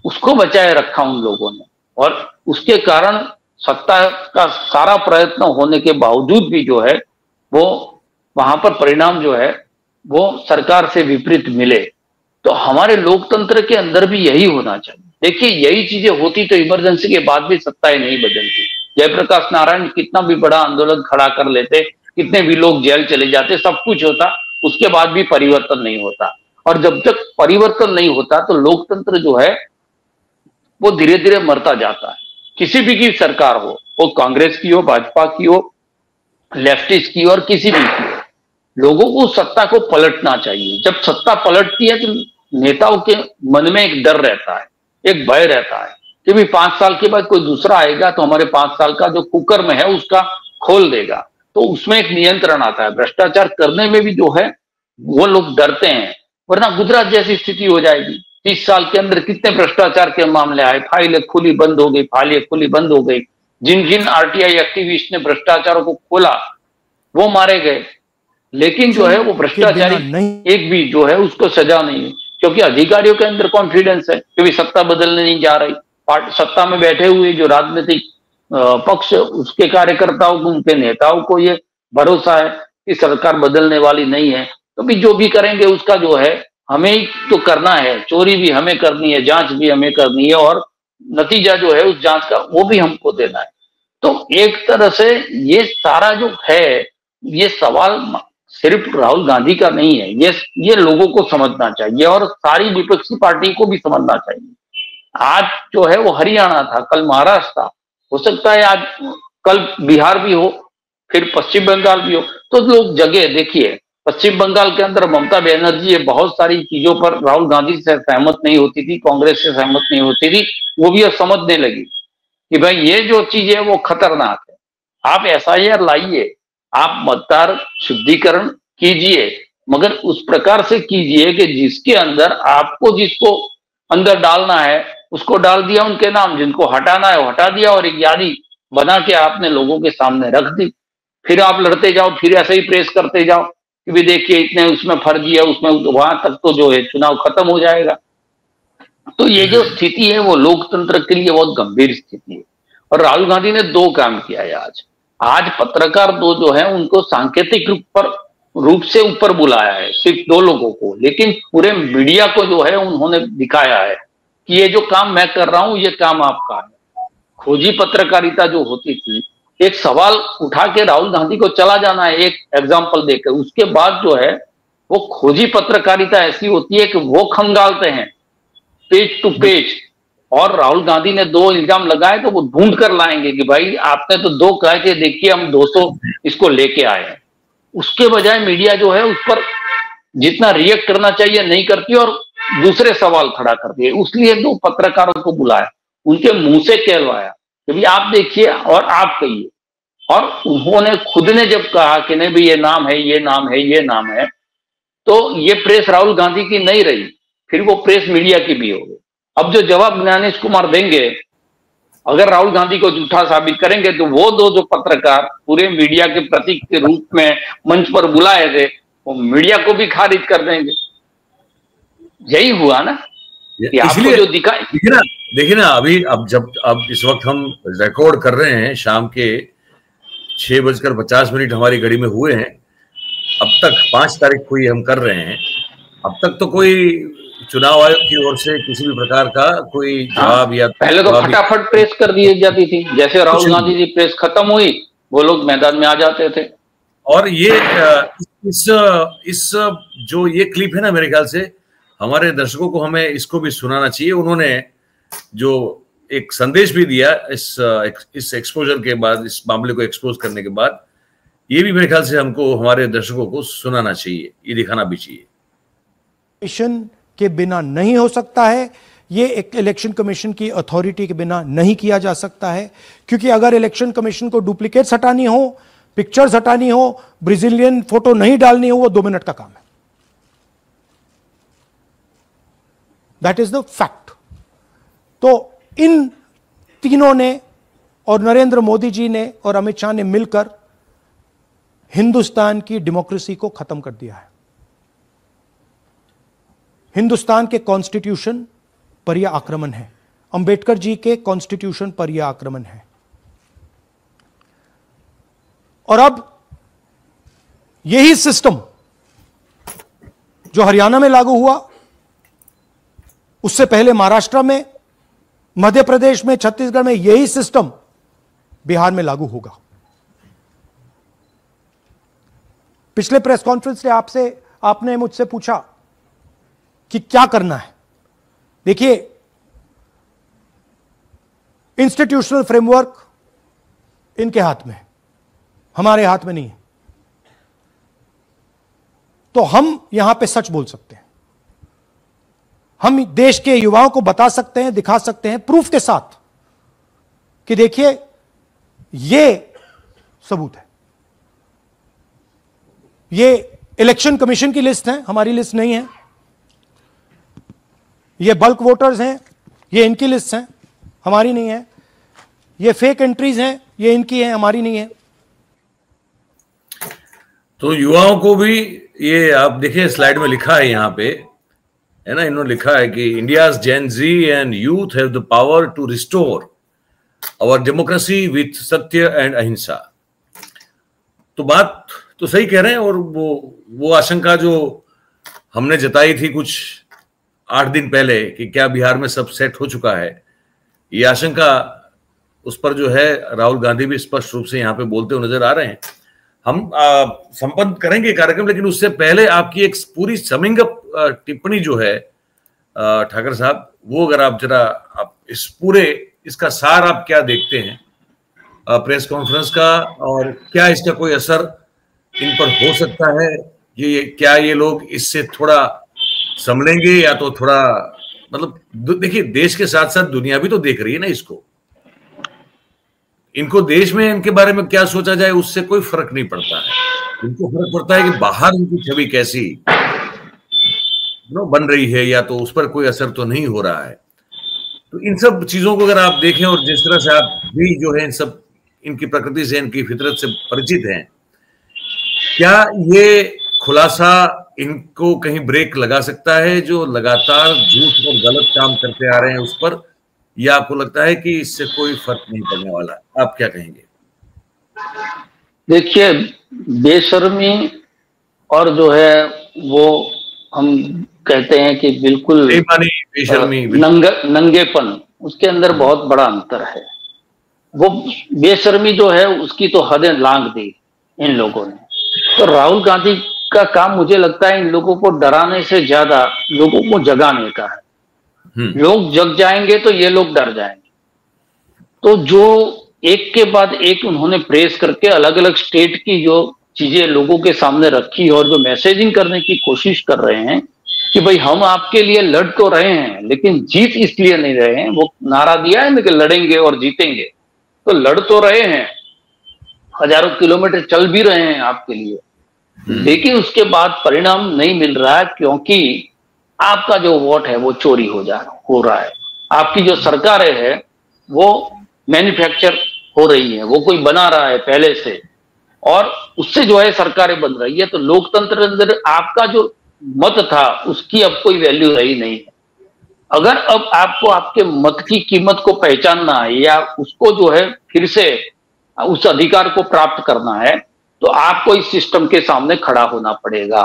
उसको बचाए रखा उन लोगों ने। और उसके कारण सत्ता का सारा प्रयत्न होने के बावजूद भी जो है वो वहां पर परिणाम जो है वो सरकार से विपरीत मिले। तो हमारे लोकतंत्र के अंदर भी यही होना चाहिए। देखिए यही चीजें होती तो इमरजेंसी के बाद भी सत्ताएं नहीं बदलती। जयप्रकाश नारायण कितना भी बड़ा आंदोलन खड़ा कर लेते, कितने भी लोग जेल चले जाते, सब कुछ होता, उसके बाद भी परिवर्तन नहीं होता। और जब तक परिवर्तन नहीं होता तो लोकतंत्र जो है वो धीरे धीरे मरता जाता है। किसी भी की सरकार हो, वो कांग्रेस की हो, भाजपा की हो, लेफ्टिस्ट की और किसी भी की, लोगों को सत्ता को पलटना चाहिए। जब सत्ता पलटती है तो नेताओं के मन में एक डर रहता है, एक भय रहता है कि भी 5 साल के बाद कोई दूसरा आएगा तो हमारे 5 साल का जो कुकर्म है उसका खोल देगा। तो उसमें एक नियंत्रण आता है। भ्रष्टाचार करने में भी जो है वो लोग डरते हैं, वरना गुजरात जैसी स्थिति हो जाएगी। 30 साल के अंदर कितने भ्रष्टाचार के मामले आए, फाइलें खुली बंद हो गई, फाइलें खुली बंद हो गई। जिन जिन आरटीआई एक्टिविस्ट ने भ्रष्टाचारों को खोला वो मारे गए, लेकिन जो है वो भ्रष्टाचारी एक भी जो है उसको सजा नहीं है, क्योंकि अधिकारियों के अंदर कॉन्फिडेंस है कि सत्ता बदलने नहीं जा रही। सत्ता में बैठे हुए जो राजनीतिक पक्ष, उसके कार्यकर्ताओं को, उनके नेताओं को ये भरोसा है कि सरकार बदलने वाली नहीं है, तो भी जो भी करेंगे उसका जो है हमें ही तो करना है। चोरी भी हमें करनी है, जांच भी हमें करनी है और नतीजा जो है उस जांच का वो भी हमको देना है। तो एक तरह से ये सारा जो है, ये सवाल सिर्फ राहुल गांधी का नहीं है, ये लोगों को समझना चाहिए और सारी विपक्षी पार्टी को भी समझना चाहिए। आज जो है वो हरियाणा था, कल महाराष्ट्र था, हो सकता है आज कल बिहार भी हो, फिर पश्चिम बंगाल भी हो। तो लोग जगह देखिए, पश्चिम बंगाल के अंदर ममता बनर्जी बहुत सारी चीजों पर राहुल गांधी से सहमत नहीं होती थी, कांग्रेस से सहमत नहीं होती थी, वो भी अब समझने लगी कि भाई ये जो चीज है वो खतरनाक है। आप एसआईआर लाइए, आप मतदार शुद्धिकरण कीजिए, मगर उस प्रकार से कीजिए कि जिसके अंदर आपको जिसको अंदर डालना है उसको डाल दिया उनके नाम, जिनको हटाना है वो हटा दिया, और एक यादी बना के आपने लोगों के सामने रख दी। फिर आप लड़ते जाओ, फिर ऐसे ही प्रेस करते जाओ कि भी देखिए इतने उसमें फर्जी है, उसमें वहां तक तो जो है चुनाव खत्म हो जाएगा। तो ये जो स्थिति है वो लोकतंत्र के लिए बहुत गंभीर स्थिति है। और राहुल गांधी ने दो काम किया है आज पत्रकार दो जो है उनको सांकेतिक रूप से ऊपर बुलाया है, सिर्फ दो लोगों को, लेकिन पूरे मीडिया को जो है उन्होंने दिखाया है कि ये जो काम मैं कर रहा हूं ये काम आपका है। खोजी पत्रकारिता जो होती थी, एक सवाल उठा के राहुल गांधी को चला जाना है एक एग्जाम्पल देकर, उसके बाद जो है वो खोजी पत्रकारिता ऐसी होती है कि वो खंगालते हैं पेज टू पेज, और राहुल गांधी ने दो इल्जाम लगाए तो वो ढूंढ कर लाएंगे कि भाई आपने तो दो कहे थे, देखिए हम 200 इसको लेके आए हैं। उसके बजाय मीडिया जो है उस पर जितना रिएक्ट करना चाहिए नहीं करती और दूसरे सवाल खड़ा करती है। इसलिए दो पत्रकारों को बुलाया, उनके मुंह से कहलवाया कि भाई आप देखिए और आप कहिए, और उन्होंने खुद ने जब कहा कि नहीं भाई ये नाम है, ये नाम है, ये नाम है, तो ये प्रेस राहुल गांधी की नहीं रही, फिर वो प्रेस मीडिया की भी हो गई। अब जो जवाब ज्ञानेश कुमार देंगे, अगर राहुल गांधी को झूठा साबित करेंगे तो वो दो जो पत्रकार पूरे मीडिया के प्रतीक के रूप में मंच पर बुलाए थे वो मीडिया को भी खारिज कर देंगे। यही हुआ ना कि आपको जो दिखा। देखिए ना अभी अब इस वक्त हम रिकॉर्ड कर रहे हैं, शाम के 6:50 हमारी घड़ी में हुए हैं। अब तक 5 तारीख को ही हम कर रहे हैं, अब तक तो कोई चुनाव आयोग की ओर से किसी भी प्रकार का कोई जवाब या पहले तो फटाफट प्रेस कर दी जाती थी, जैसे राहुल गांधी जी प्रेस खत्म हुई वो लोग मैदान में आ जाते थे। और ये इस जो ये क्लिप है ना, मेरे ख्याल से हमारे दर्शकों को हमें इसको भी सुनाना चाहिए। उन्होंने जो एक संदेश भी दिया इस एक्सपोजर के बाद, इस मामले को एक्सपोज करने के बाद, ये भी मेरे ख्याल से हमको हमारे दर्शकों को सुनाना चाहिए, ये दिखाना भी चाहिए। मिशन के बिना नहीं हो सकता है, ये एक इलेक्शन कमीशन की अथॉरिटी के बिना नहीं किया जा सकता है, क्योंकि अगर इलेक्शन कमीशन को डुप्लीकेट्स हटानी हो, पिक्चर्स हटानी हो, ब्राजीलियन फोटो नहीं डालनी हो, वो 2 मिनट का काम है। That is the fact. तो इन तीनों ने और नरेंद्र मोदी जी ने और अमित शाह ने मिलकर हिंदुस्तान की डेमोक्रेसी को खत्म कर दिया है। हिंदुस्तान के कॉन्स्टिट्यूशन पर यह आक्रमण है, अंबेडकर जी के कॉन्स्टिट्यूशन पर यह आक्रमण है। और अब यही सिस्टम जो हरियाणा में लागू हुआ, उससे पहले महाराष्ट्र में, मध्य प्रदेश में, छत्तीसगढ़ में, यही सिस्टम बिहार में लागू होगा। पिछले प्रेस कॉन्फ्रेंस में आपने मुझसे पूछा कि क्या करना है। देखिए, इंस्टीट्यूशनल फ्रेमवर्क इनके हाथ में है, हमारे हाथ में नहीं है। तो हम यहां पे सच बोल सकते हैं, हम देश के युवाओं को बता सकते हैं, दिखा सकते हैं प्रूफ के साथ कि देखिए ये सबूत है। ये इलेक्शन कमीशन की लिस्ट है, हमारी लिस्ट नहीं है। ये बल्क वोटर्स हैं, ये इनकी लिस्ट है, हमारी नहीं है। ये फेक एंट्रीज हैं, ये इनकी है, हमारी नहीं है। तो युवाओं को भी ये आप देखिए स्लाइड में लिखा है, यहां पे है ना, इन्होंने लिखा है कि India's Gen Z and youth have the power to restore our democracy with सत्य एंड अहिंसा। तो बात तो सही कह रहे हैं। और वो आशंका जो हमने जताई थी कुछ 8 दिन पहले कि क्या बिहार में सब सेट हो चुका है, ये आशंका उस पर जो है राहुल गांधी भी स्पष्ट रूप से यहाँ पे बोलते हुए नजर आ रहे हैं। हम संपन्न करेंगे कार्यक्रम, लेकिन उससे पहले आपकी एक पूरी समिंग अप टिप्पणी जो है ठाकर साहब, वो अगर आप जरा आप इस पूरे इसका सार आप क्या देखते हैं प्रेस कॉन्फ्रेंस का, और क्या इसका कोई असर इन पर हो सकता है? ये क्या ये लोग इससे थोड़ा संभलेंगे, या तो थोड़ा मतलब देखिए देश के साथ साथ दुनिया भी तो देख रही है ना इसको। इनको देश में इनके बारे में क्या सोचा जाए उससे कोई फर्क नहीं पड़ता है। इनको फर्क पड़ता है कि बाहर इनकी छवि कैसी बन रही है, या तो उस पर कोई असर तो नहीं हो रहा है। तो इन सब चीजों को अगर आप देखें, और जिस तरह से आप भी जो है इन सब इनकी प्रकृति से, इनकी फितरत से परिचित हैं, क्या ये खुलासा इनको कहीं ब्रेक लगा सकता है जो लगातार झूठ और गलत काम करते आ रहे हैं उस पर, या आपको लगता है कि इससे कोई फर्क नहीं पड़ने वाला? आप क्या कहेंगे? देखिए, बेशर्मी और जो है वो हम कहते हैं कि बिल्कुल बेशर्मी, नंगेपन, उसके अंदर बहुत बड़ा अंतर है। वो बेशर्मी जो है उसकी तो हदें लांघ दी इन लोगों ने। तो राहुल गांधी का काम मुझे लगता है इन लोगों को डराने से ज्यादा लोगों को जगाने का है। लोग जग जाएंगे तो ये लोग डर जाएंगे। तो जो एक के बाद एक उन्होंने प्रेस करके अलग अलग स्टेट की जो चीजें लोगों के सामने रखी और जो मैसेजिंग करने की कोशिश कर रहे हैं कि भाई हम आपके लिए लड़ तो रहे हैं लेकिन जीत इसलिए नहीं रहे हैं। वो नारा दिया है ना कि लड़ेंगे और जीतेंगे, तो लड़ तो रहे हैं, हजारों किलोमीटर चल भी रहे हैं आपके लिए, लेकिन उसके बाद परिणाम नहीं मिल रहा है, क्योंकि आपका जो वोट है वो चोरी हो रहा है। आपकी जो सरकारें है वो मैन्युफैक्चर हो रही है, वो कोई बना रहा है पहले से, और उससे जो है सरकारें बन रही है। तो लोकतंत्र के अंदर आपका जो मत था उसकी अब कोई वैल्यू रही नहीं है। अगर अब आपको आपके मत की कीमत को पहचानना है या उसको जो है फिर से उस अधिकार को प्राप्त करना है, तो आपको इस सिस्टम के सामने खड़ा होना पड़ेगा।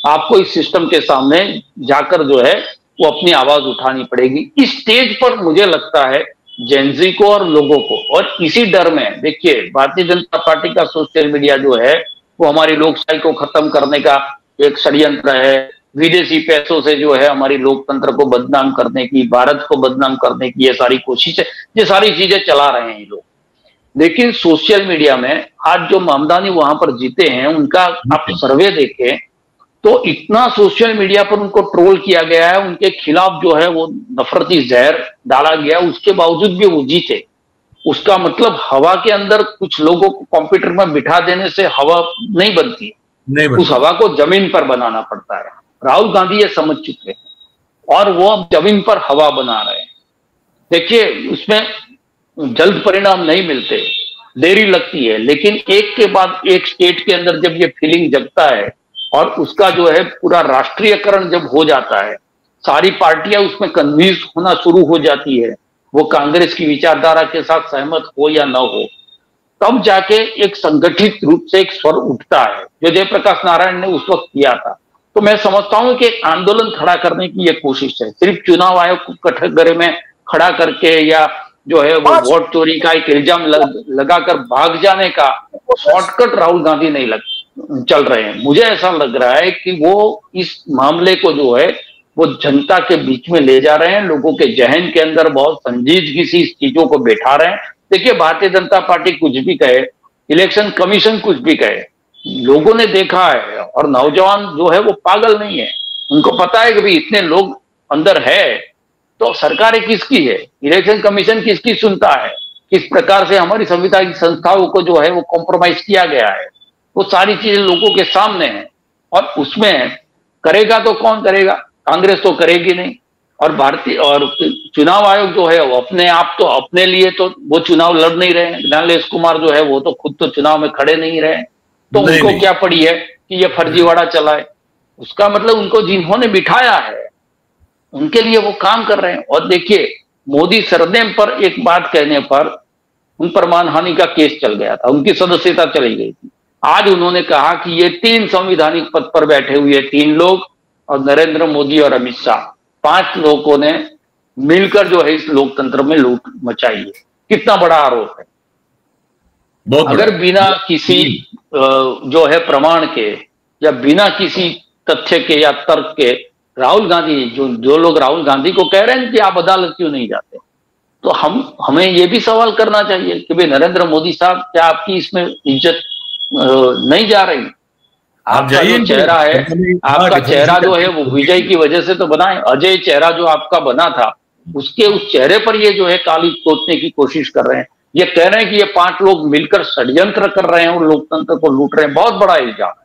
आपको इस सिस्टम के सामने जाकर जो है वो अपनी आवाज उठानी पड़ेगी। इस स्टेज पर मुझे लगता है जेनजी को और लोगों को, और इसी डर में देखिए भारतीय जनता पार्टी का सोशल मीडिया जो है वो हमारी लोकशाही को खत्म करने का एक षड्यंत्र है। विदेशी पैसों से जो है हमारी लोकतंत्र को बदनाम करने की, भारत को बदनाम करने की ये सारी कोशिश है, ये सारी चीजें चला रहे हैं ये लोग। लेकिन सोशल मीडिया में आज जो मामदानी वहां पर जीते हैं उनका आप सर्वे देखें तो इतना सोशल मीडिया पर उनको ट्रोल किया गया है, उनके खिलाफ जो है वो नफरती जहर डाला गया, उसके बावजूद भी वो जीते। उसका मतलब हवा के अंदर कुछ लोगों को कंप्यूटर में बिठा देने से हवा नहीं बनती, उस हवा को जमीन पर बनाना पड़ता है। राहुल गांधी ये समझ चुके हैं और वो अब जमीन पर हवा बना रहे हैं। देखिए उसमें जल्द परिणाम नहीं मिलते, देरी लगती है, लेकिन एक के बाद एक स्टेट के अंदर जब ये फीलिंग जगता है और उसका जो है पूरा राष्ट्रीयकरण जब हो जाता है, सारी पार्टियां उसमें कन्विंस होना शुरू हो जाती है, वो कांग्रेस की विचारधारा के साथ सहमत हो या न हो, तब जाके एक संगठित रूप से एक स्वर उठता है, जो जयप्रकाश नारायण ने उस वक्त किया था। तो मैं समझता हूं कि एक आंदोलन खड़ा करने की यह कोशिश है। सिर्फ चुनाव आयोग को कटघरे में खड़ा करके या जो है वो वोट चोरी का एक इल्जाम लगाकर भाग जाने का शॉर्टकट राहुल गांधी नहीं चल रहे हैं। मुझे ऐसा लग रहा है कि वो इस मामले को जो है वो जनता के बीच में ले जा रहे हैं, लोगों के जहन के अंदर बहुत संजीदगी सी इस चीजों को बैठा रहे हैं। देखिए भारतीय जनता पार्टी कुछ भी कहे, इलेक्शन कमीशन कुछ भी कहे, लोगों ने देखा है, और नौजवान जो है वो पागल नहीं है, उनको पता है कि भाई इतने लोग अंदर है तो सरकारें किसकी है, इलेक्शन कमीशन किसकी सुनता है, किस प्रकार से हमारी संवैधानिक संस्थाओं को जो है वो कॉम्प्रोमाइज किया गया है, वो सारी चीजें लोगों के सामने है। और उसमें करेगा तो कौन करेगा, कांग्रेस तो करेगी नहीं, और भारतीय और चुनाव आयोग जो है वो अपने आप तो अपने लिए तो वो चुनाव लड़ नहीं रहे। नीलेश कुमार जो है वो तो खुद तो चुनाव में खड़े नहीं रहे, तो उनको क्या पड़ी है कि ये फर्जीवाड़ा चलाए। उसका मतलब उनको जिन्होंने बिठाया है उनके लिए वो काम कर रहे हैं। और देखिए मोदी सरनेम पर एक बात कहने पर उन पर मानहानि का केस चल गया था, उनकी सदस्यता चली गई थी। आज उन्होंने कहा कि ये 3 संवैधानिक पद पर बैठे हुए 3 लोग और नरेंद्र मोदी और अमित शाह 5 लोगों ने मिलकर जो है इस लोकतंत्र में लूट मचाई है। कितना बड़ा आरोप है। अगर बिना किसी जो है प्रमाण के या बिना किसी तथ्य के या तर्क के राहुल गांधी जो लोग राहुल गांधी को कह रहे हैं कि आप अदालत क्यों नहीं जाते, तो हमें ये भी सवाल करना चाहिए कि भाई नरेंद्र मोदी साहब, क्या आपकी इसमें इज्जत नहीं जा रही? आपका जो चेहरा है, आपका चेहरा जो है वो विजय की वजह से तो बना है। अजय चेहरा जो आपका बना था, उसके उस चेहरे पर ये जो है काली पोतने की कोशिश कर रहे हैं। ये कह रहे हैं कि ये 5 लोग मिलकर षड्यंत्र कर रहे हैं और लोकतंत्र को लूट रहे हैं। बहुत बड़ा इल्जाम है।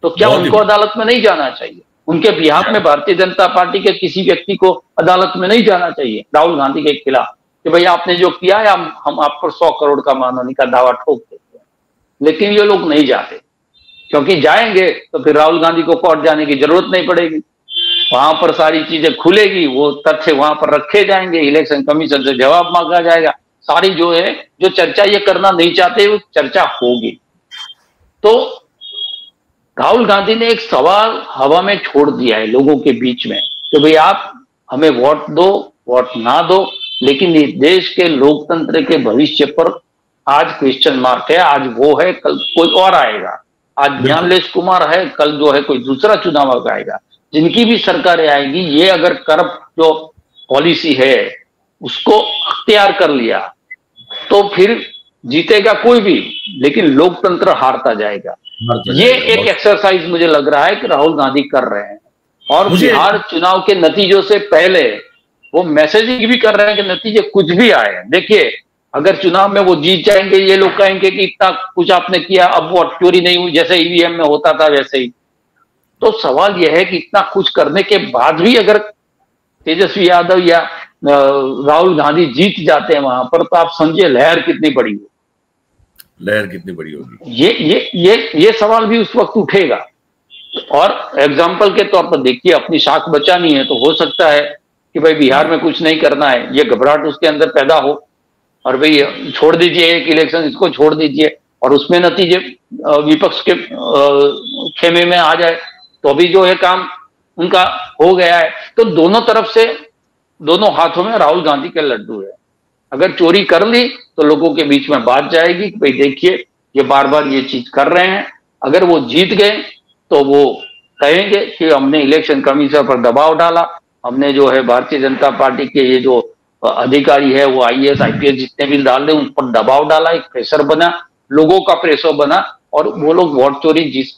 तो क्या उनको अदालत में नहीं जाना चाहिए? उनके बिहाफ में भारतीय जनता पार्टी के किसी व्यक्ति को अदालत में नहीं जाना चाहिए राहुल गांधी के खिलाफ कि भाई आपने जो किया है हम आप पर 100 करोड़ का मानहानि का दावा ठोक देते हैं? लेकिन ये लोग नहीं जाते, क्योंकि जाएंगे तो फिर राहुल गांधी को कोर्ट जाने की जरूरत नहीं पड़ेगी। वहां पर सारी चीजें खुलेगी, वो तथ्य वहां पर रखे जाएंगे, इलेक्शन कमीशन से जवाब मांगा जाएगा। सारी जो चर्चा ये करना नहीं चाहते वो चर्चा होगी। तो राहुल गांधी ने एक सवाल हवा में छोड़ दिया है लोगों के बीच में कि भाई आप हमें वोट दो, वोट ना दो, लेकिन इस देश के लोकतंत्र के भविष्य पर आज क्वेश्चन मार्क है। आज वो है, कल कोई और आएगा। आज ज्ञानलेश कुमार है, कल जो है कोई दूसरा चुनाव आएगा। जिनकी भी सरकारें आएगी, ये अगर करप्ट जो पॉलिसी है उसको अख्तियार कर लिया तो फिर जीतेगा कोई भी, लेकिन लोकतंत्र हारता जाएगा। ये एक एक्सरसाइज मुझे लग रहा है कि राहुल गांधी कर रहे हैं। और बिहार चुनाव के नतीजों से पहले वो मैसेजिंग भी कर रहे हैं कि नतीजे कुछ भी आए, देखिए अगर चुनाव में वो जीत जाएंगे, ये लोग कहेंगे कि इतना कुछ आपने किया, अब वो चोरी नहीं हुई, जैसे ईवीएम में होता था वैसे ही। तो सवाल यह है कि इतना कुछ करने के बाद भी अगर तेजस्वी यादव या राहुल गांधी जीत जाते हैं वहां पर, तो आप समझिए लहर कितनी बड़ी हो, लहर कितनी बड़ी होगी। ये सवाल भी उस वक्त उठेगा। और एग्जाम्पल के तौर पर देखिए, अपनी शाख बचानी है तो हो सकता है कि भाई बिहार में कुछ नहीं करना है, ये घबराहट उसके अंदर पैदा हो और भाई छोड़ दीजिए एक इलेक्शन, इसको छोड़ दीजिए, और उसमें नतीजे विपक्ष के खेमे में आ जाए तो अभी जो है काम उनका हो गया है। तो दोनों तरफ से, दोनों हाथों में राहुल गांधी के लड्डू है। अगर चोरी कर ली तो लोगों के बीच में बात जाएगी कि भाई देखिए ये बार बार ये चीज कर रहे हैं। अगर वो जीत गए तो वो कहेंगे कि हमने इलेक्शन कमीशन पर दबाव डाला, हमने जो है भारतीय जनता पार्टी के ये जो अधिकारी है वो आईएएस आईपीएस जितने भी डाल रहे उन पर दबाव डाला, एक प्रेशर बना, लोगों का प्रेशर बना, और वो लोग वोट चोरी जिस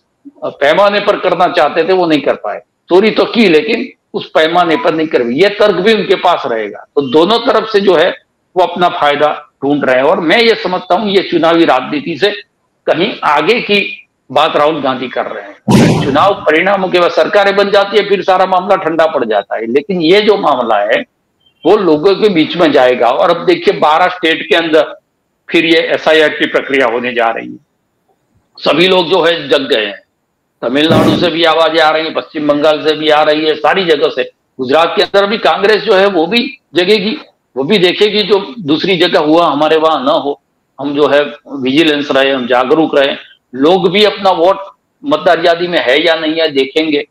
पैमाने पर करना चाहते थे वो नहीं कर पाए। चोरी तो की लेकिन उस पैमाने पर नहीं कर पाए। ये तर्क भी उनके पास रहेगा। तो दोनों तरफ से जो है वो अपना फायदा ढूंढ रहे हैं। और मैं ये समझता हूं ये चुनावी राजनीति से कहीं आगे की बात राहुल गांधी कर रहे हैं। चुनाव परिणामों के बाद सरकारें बन जाती है, फिर सारा मामला ठंडा पड़ जाता है, लेकिन ये जो मामला है वो लोगों के बीच में जाएगा। और अब देखिए 12 स्टेट के अंदर फिर ये एसआईआर की प्रक्रिया होने जा रही है। सभी लोग जो है जग गए हैं। तमिलनाडु से भी आवाजें आ रही है, पश्चिम बंगाल से भी आ रही है, सारी जगह से। गुजरात के अंदर भी कांग्रेस जो है वो भी जगेगी, वो भी देखेगी जो दूसरी जगह हुआ हमारे वहां ना हो। हम जो है विजिलेंस रहे, हम जागरूक रहे, लोग भी अपना वोट मतदार यादी में है या नहीं है देखेंगे।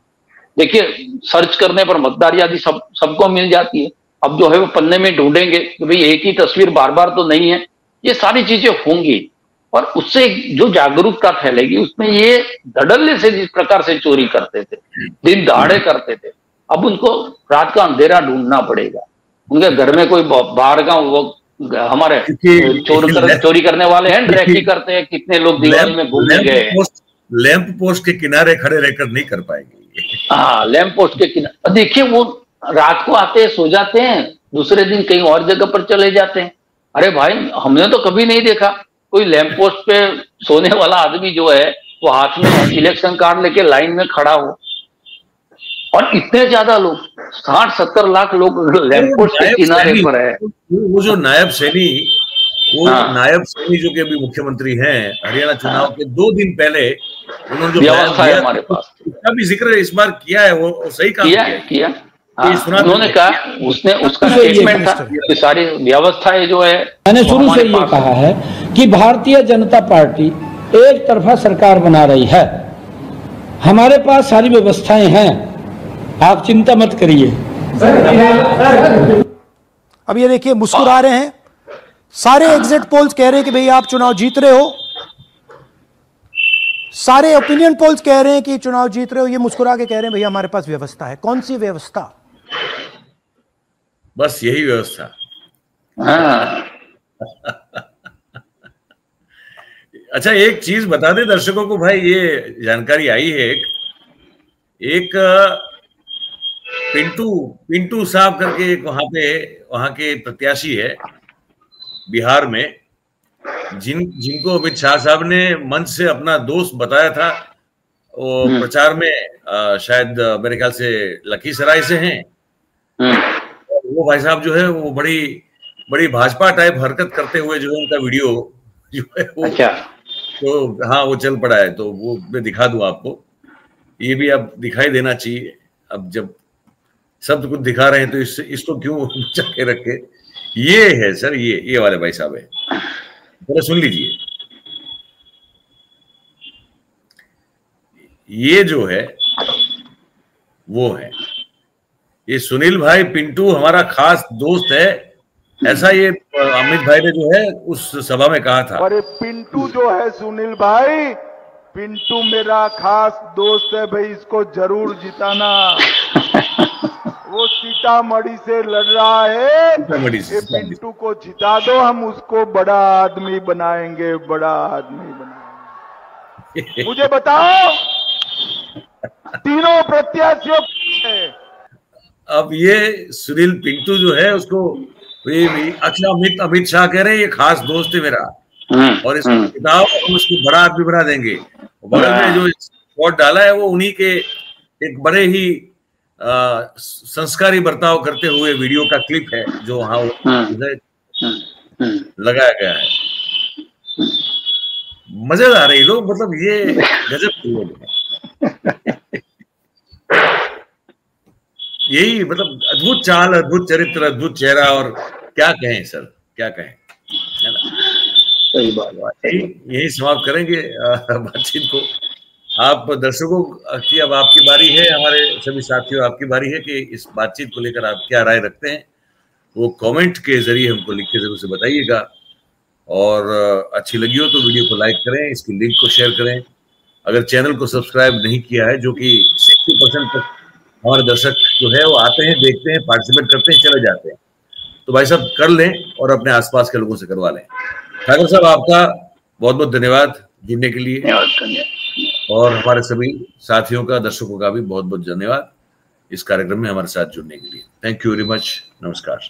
देखिए सर्च करने पर मतदार यादी सबको मिल जाती है। अब जो है वो पन्ने में ढूंढेंगे कि भाई एक ही तस्वीर बार बार तो नहीं है। ये सारी चीजें होंगी और उससे जो जागरूकता फैलेगी, उसमें ये धड़ल्ले से जिस प्रकार से चोरी करते थे, दिन दहाड़े करते थे, अब उनको रात का अंधेरा ढूंढना पड़ेगा। उनके घर में कोई बाहर का वो हमारे चोरी करने वाले हैं, ट्रैकी करते हैं, कितने लोग दिवाली में घूमने गए। लैंप पोस्ट के किनारे खड़े रहकर नहीं कर पाएंगे। हाँ, लैंप पोस्ट के किनारे। देखिए वो रात को आते हैं, सो जाते हैं, दूसरे दिन कहीं और जगह पर चले जाते हैं। अरे भाई हमने तो कभी नहीं देखा कोई लैंप पोस्ट पे सोने वाला आदमी जो है वो हाथ में इलेक्शन कार्ड लेके लाइन में खड़ा हो। और इतने ज्यादा लोग, 60-70 लाख लोग लैंप पोस्ट के किनारे पर है। वो जो नायब सैनी, वो नायब सैनी जो कि अभी मुख्यमंत्री हैं हरियाणा चुनाव के 2 दिन पहले, उन्होंने जो व्यवस्था है हमारे पास, उसका भी जिक्र इस बार किया है। वो सही काम किया। उन्होंने कहा, उसने उसका स्टेटमेंट था कि सारी व्यवस्थाएं जो है, मैंने शुरू से ये कहा है कि भारतीय जनता पार्टी एक तरफा सरकार बना रही है। हमारे पास सारी व्यवस्थाएं हैं, आप चिंता मत करिए। अब ये देखिए मुस्कुरा रहे हैं, सारे एग्जिट पोल्स कह रहे हैं कि भैया आप चुनाव जीत रहे हो, सारे ओपिनियन पोल्स कह रहे हैं कि चुनाव जीत रहे हो, ये मुस्कुरा के कह रहे हैं भैया हमारे पास व्यवस्था है। कौन सी व्यवस्था? बस यही व्यवस्था। अच्छा एक चीज बता दे दर्शकों को भाई, ये जानकारी आई है एक पिंटू साहब करके एक वहां के प्रत्याशी है बिहार में, जिनको अमित शाह साहब ने मंच से अपना दोस्त बताया था। वो प्रचार में शायद मेरे ख्याल से लखीसराय से हैं। वो भाई साहब जो है वो बड़ी भाजपा टाइप हरकत करते हुए जो है उनका वीडियो जो है वो, अच्छा, तो हाँ वो चल पड़ा है, तो वो मैं दिखा दूं आपको। ये भी अब दिखाई देना चाहिए, अब जब सब कुछ दिखा रहे हैं तो इसको क्यों बचा के रखे। ये है सर, ये वाले भाई साहब है, जरा सुन लीजिए। ये जो है वो है, ये सुनील भाई पिंटू हमारा खास दोस्त है, ऐसा ये अमित भाई ने जो है उस सभा में कहा था। अरे पिंटू जो है सुनील भाई, पिंटू मेरा खास दोस्त है भाई, इसको जरूर जिताना। वो सीतामढ़ी से लड़ रहा है, पिंटू को जिता दो, हम उसको बड़ा आदमी बनाएंगे, बड़ा आदमी बनाएंगे। मुझे बताओ तीनों प्रत्याशियों। अब ये सुनील पिंटू जो है उसको अच्छा अमित शाह कह रहे हैं ये खास दोस्त है मेरा, और इसको जिताओ, हम उसको बड़ा आदमी बना देंगे। बगल में जो स्पॉट डाला है वो उन्हीं के एक बड़े ही संस्कारी बर्ताव करते हुए वीडियो का क्लिप है जो वहां लगाया गया है। मजेदार है ये लोग, मतलब ये गजब के लोग हैं। यही मतलब अद्भुत चाल, अद्भुत चरित्र, अद्भुत चेहरा, और क्या कहें सर, क्या कहें, है ना। सही बात। यही समाप्त करेंगे बातचीत को। आप दर्शकों की अब आपकी बारी है, हमारे सभी साथियों आपकी बारी है कि इस बातचीत को लेकर आप क्या राय रखते हैं, वो कमेंट के जरिए हमको लिख के जरूर से बताइएगा। और अच्छी लगी हो तो वीडियो को लाइक करें, इसकी लिंक को शेयर करें। अगर चैनल को सब्सक्राइब नहीं किया है, जो कि 60% तक हमारे दर्शक जो है वो आते हैं, देखते हैं, पार्टिसिपेट करते हैं, चले जाते हैं, तो भाई साहब कर लें और अपने आसपास के लोगों से करवा लें। ठाकुर साहब आपका बहुत बहुत धन्यवाद जुड़ने के लिए, और हमारे सभी साथियों का, दर्शकों का भी बहुत बहुत धन्यवाद इस कार्यक्रम में हमारे साथ जुड़ने के लिए। Thank you very much. नमस्कार।